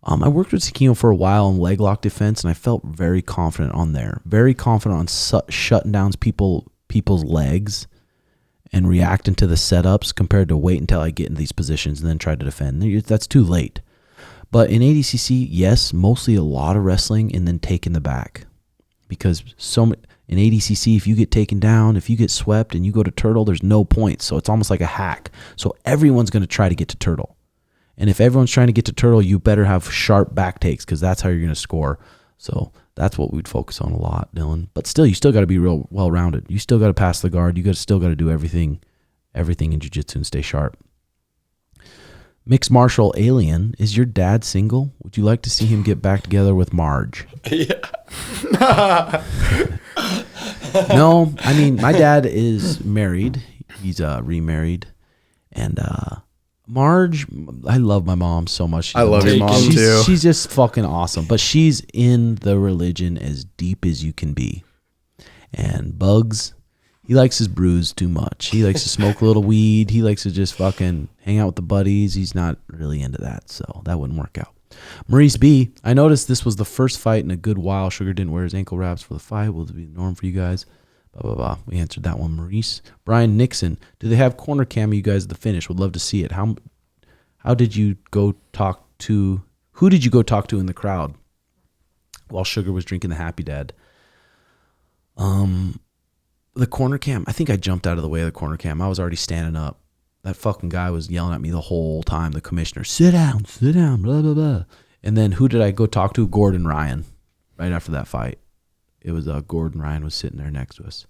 I worked with Sakino for a while on leg lock defense, and I felt very confident on there. Very confident on shutting down people's legs and reacting to the setups compared to wait until I get in these positions and then try to defend. That's too late. But in ADCC, yes, mostly a lot of wrestling and then taking the back. Because in ADCC, if you get taken down, if you get swept and you go to turtle, there's no points. So it's almost like a hack. So everyone's going to try to get to turtle. And if everyone's trying to get to turtle, you better have sharp back takes because that's how you're going to score. So that's what we'd focus on a lot, Dylan. But still, you still got to be real well-rounded. You still got to pass the guard. You still got to do everything in jiu-jitsu and stay sharp. Mixed martial alien, is your dad single? Would you like to see him get back together with Marge? Yeah. No, I mean, my dad is married. He's remarried. And Marge, I love my mom so much. I love your mom too. She's just fucking awesome. But she's in the religion as deep as you can be. And Bugs, he likes his brews too much. He likes to smoke a little weed. He likes to just fucking hang out with the buddies. He's not really into that, so that wouldn't work out. Maurice B, I noticed this was the first fight in a good while. Sugar didn't wear his ankle wraps for the fight. Will it be the norm for you guys? Blah, blah, blah. We answered that one. Maurice. Brian Nixon, do they have corner cam you guys at the finish? Would love to see it. How did you go talk to, who did you go talk to in the crowd while Sugar was drinking the Happy Dad? The corner cam, I think I jumped out of the way of the corner cam. I was already standing up. That fucking guy was yelling at me the whole time. The commissioner, sit down, blah, blah, blah. And then who did I go talk to? Gordon Ryan, right after that fight. It was Gordon Ryan was sitting there next to us.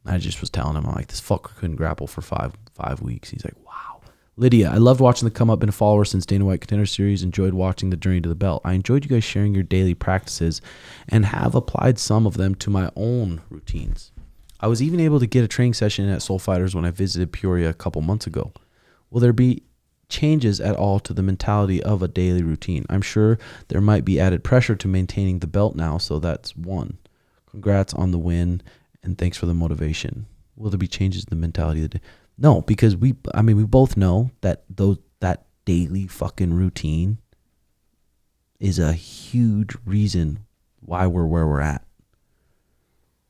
I just was telling him, I'm like, this fucker couldn't grapple for five weeks. He's like, wow. Lydia, I loved watching the come up. Been a follower since Dana White Contender Series. Enjoyed watching the journey to the belt. I enjoyed you guys sharing your daily practices and have applied some of them to my own routines. I was even able to get a training session at Soul Fighters when I visited Peoria a couple months ago. Will there be changes at all to the mentality of a daily routine? I'm sure there might be added pressure to maintaining the belt now, so that's one. Congrats on the win, and thanks for the motivation. Will there be changes in the mentality of the day? No, because we both know that that daily fucking routine is a huge reason why we're where we're at.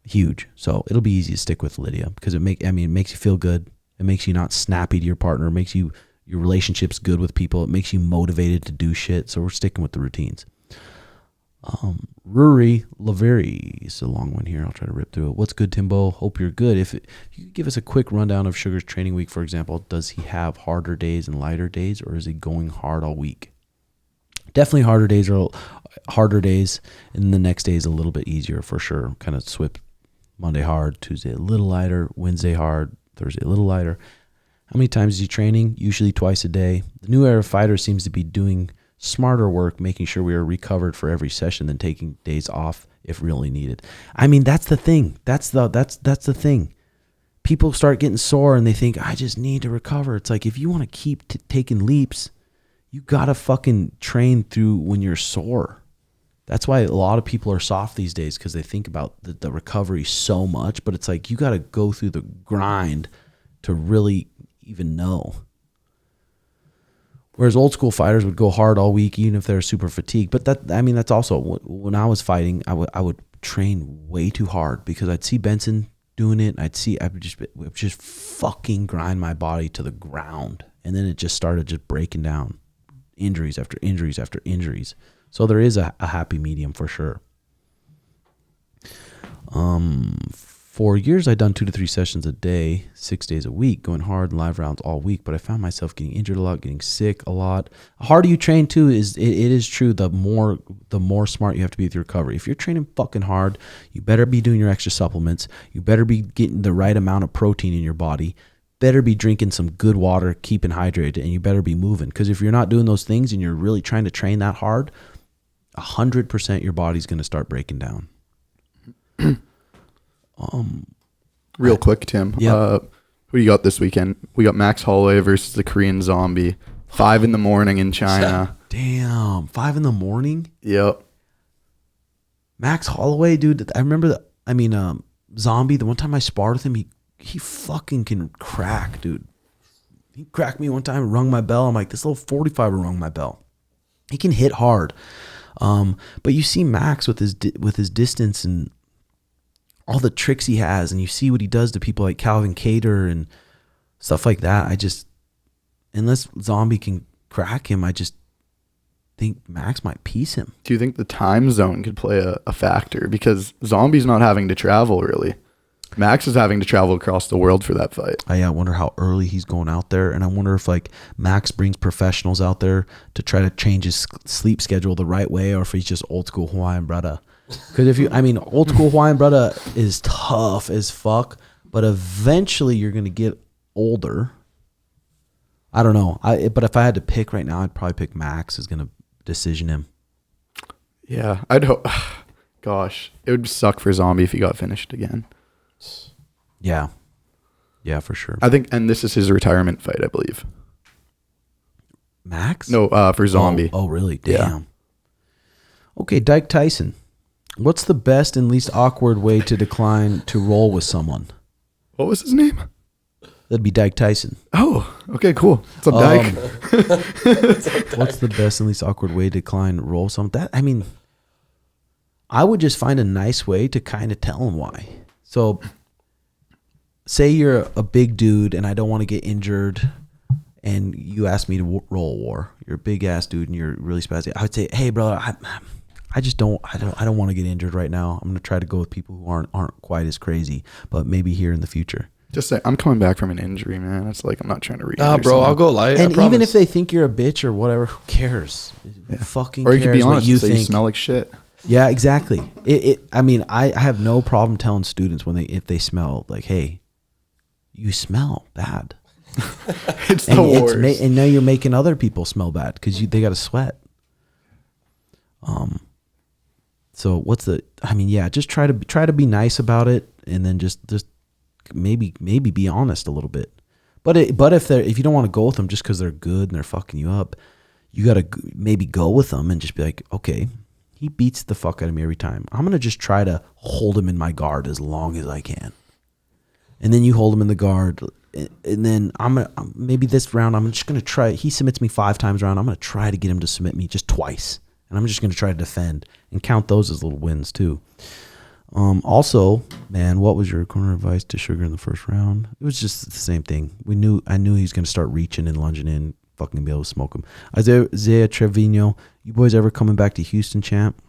Huge. So it'll be easy to stick with, Lydia, because it makes you feel good. It makes you not snappy to your partner. It makes your relationships good with people. It makes you motivated to do shit. So we're sticking with the routines. Rory Laveri is a long one here. I'll try to rip through it. What's good, Timbo? Hope you're good. If you could give us a quick rundown of Sugar's training week, for example, does he have harder days and lighter days, or is he going hard all week? Definitely harder days, and the next day is a little bit easier for sure. Kind of swip. Monday hard, Tuesday a little lighter, Wednesday hard, Thursday a little lighter. How many times is he training? Usually twice a day. The new era fighter seems to be doing smarter work, making sure we are recovered for every session than taking days off if really needed. I mean, that's the thing. That's the thing. People start getting sore and they think, I just need to recover. It's like, if you want to keep taking leaps, you got to fucking train through when you're sore. That's why a lot of people are soft these days, because they think about the recovery so much. But it's like, you got to go through the grind to really even know. Whereas old school fighters would go hard all week, even if they're super fatigued. But that's also, when I was fighting, I would train way too hard, because I'd see Benson doing it. I would just fucking grind my body to the ground. And then it just started just breaking down. Injuries after injuries after injuries. So there is a happy medium for sure. For years, I'd done 2 to 3 sessions a day, 6 days a week, going hard in live rounds all week. But I found myself getting injured a lot, getting sick a lot. The harder you train too, it is true. The more smart you have to be with your recovery. If you're training fucking hard, you better be doing your extra supplements. You better be getting the right amount of protein in your body, better be drinking some good water, keeping hydrated, and you better be moving. Because if you're not doing those things and you're really trying to train that hard, 100% your body's going to start breaking down. Real quick, Tim. Yep. Who do you got this weekend? We got Max Holloway versus the Korean Zombie. 5 in the morning in China. Damn, 5 in the morning? Yep. Max Holloway, dude. I remember Zombie, the one time I sparred with him, he fucking can crack, dude. He cracked me one time, rung my bell. I'm like, this little 45er rung my bell. He can hit hard. But you see Max with his distance and all the tricks he has, and you see what he does to people like Calvin Cater and stuff like that. Unless Zombie can crack him, I just think Max might piece him. Do you think the time zone could play a factor? Because Zombie's not having to travel, really. Max is having to travel across the world for that fight. I wonder how early he's going out there, and I wonder if like Max brings professionals out there to try to change his sleep schedule the right way, or if he's just old school Hawaiian brother. Because old school Hawaiian brother is tough as fuck, but eventually you're gonna get older. I don't know. But if I had to pick right now, I'd probably pick Max is gonna decision him. Yeah, I'd hope. Gosh, it would suck for Zombie if he got finished again. Yeah, for sure. I think, and this is his retirement fight, I believe. Max? No, for Zombie. Oh, really? Damn. Yeah. Okay, Dyke Tyson. What's the best and least awkward way to decline to roll with someone? What was his name? That'd be Dyke Tyson. Oh, okay, cool. What's up, Dyke? What's the best and least awkward way to decline to roll with someone? I would just find a nice way to kind of tell him why. So, say you're a big dude and I don't want to get injured, and you ask me to roll a war. You're a big ass dude and you're really spazzy. I would say, hey, brother, I just don't want to get injured right now. I'm gonna try to go with people who aren't quite as crazy, but maybe here in the future. Just say, I'm coming back from an injury, man. It's like, I'm not trying to read. Nah, bro, I'll go light. And even if they think you're a bitch or whatever, who cares? Who fucking or you cares could be honest, what you say think? you smell like shit. Yeah, exactly. I have no problem telling students if they smell like, hey, you smell bad. It's the worst. And now you're making other people smell bad because they got to sweat. So just try to be nice about it, and then just maybe be honest a little bit. But if you don't want to go with them just because they're good and they're fucking you up, you got to maybe go with them and just be like, okay, he beats the fuck out of me every time. I'm going to just try to hold him in my guard as long as I can. And then you hold him in the guard. And then maybe this round, I'm just going to try. He submits me 5 times around. I'm going to try to get him to submit me just twice. And I'm just going to try to defend and count those as little wins too. Also, man, what was your corner advice to Sugar in the first round? It was just the same thing. I knew he was going to start reaching and lunging in, fucking be able to smoke him. Isaiah Trevino, you boys ever coming back to Houston, champ?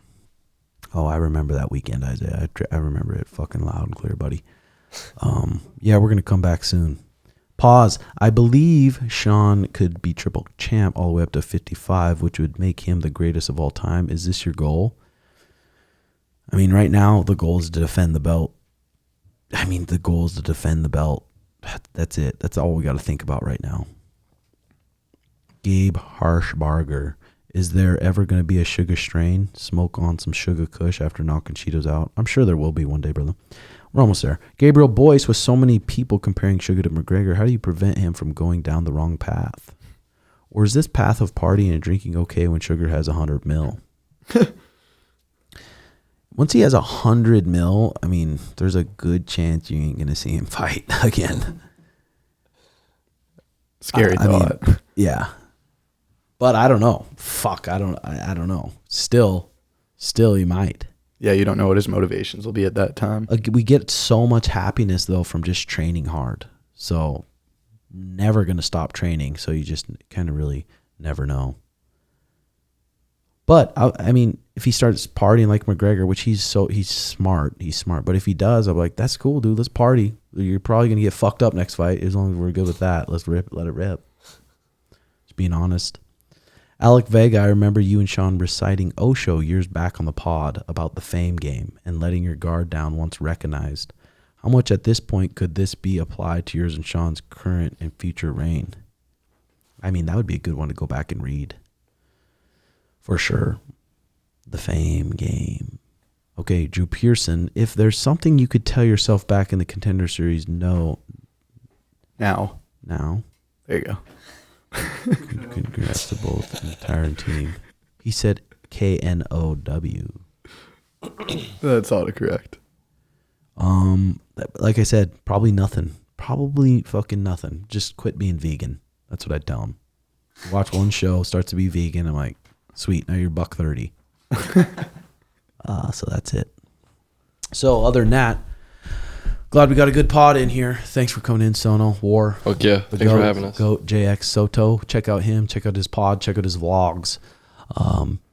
Oh, I remember that weekend, Isaiah. I remember it fucking loud and clear, buddy. Yeah, we're going to come back soon. Pause. I believe Sean could be triple champ all the way up to 55, which would make him the greatest of all time. Is this your goal? Right now, the goal is to defend the belt. That's it. That's all we got to think about right now. Gabe Harshbarger. Is there ever going to be a Suga strain? Smoke on some Suga Kush after knocking Cheetos out? I'm sure there will be one day, brother. We're almost there. Gabriel Boyce, with so many people comparing Suga to McGregor, how do you prevent him from going down the wrong path? Or is this path of partying and drinking okay when Sugar has 100 mil? Once he has 100 mil, there's a good chance you ain't going to see him fight again. Scary thought. Yeah. But I don't know. Fuck, I don't know. Still he might. Yeah, you don't know what his motivations will be at that time. We get so much happiness, though, from just training hard. So never going to stop training. So you just kind of really never know. But, if he starts partying like McGregor, which he's smart. But if he does, I'm like, that's cool, dude. Let's party. You're probably going to get fucked up next fight. As long as we're good with that, let it rip. Just being honest. Alec Vega, I remember you and Sean reciting Osho years back on the pod about the fame game and letting your guard down once recognized. How much at this point could this be applied to yours and Sean's current and future reign? I mean, that would be a good one to go back and read. For sure. The Fame Game. Okay, Drew Pearson. If there's something you could tell yourself back in the Contender Series, no. Now. There you go. Congrats to both the entire team. He said KNOW. That's autocorrect. Like I said, probably nothing. Probably fucking nothing. Just quit being vegan. That's what I'd tell him. Watch one show, starts to be vegan. I'm like, sweet, now you're $130. So that's it. So other than that, glad we got a good pod in here. Thanks for coming in, Sono. War. Fuck yeah. Thanks for having us. Goat JX Soto. Check out him. Check out his pod. Check out his vlogs.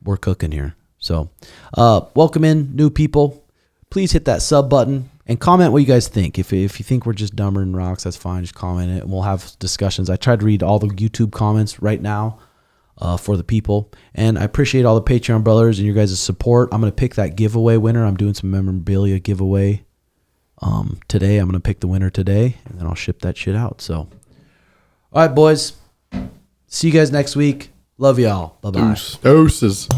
We're cooking here. So welcome in new people. Please hit that sub button and comment what you guys think. If you think we're just dumber than rocks, that's fine. Just comment it and we'll have discussions. I tried to read all the YouTube comments right now for the people. And I appreciate all the Patreon brothers and your guys' support. I'm going to pick that giveaway winner. I'm doing some memorabilia giveaway today. I'm going to pick the winner today and then I'll ship that shit out. So, all right, boys. See you guys next week. Love y'all. Bye-bye. Deuces.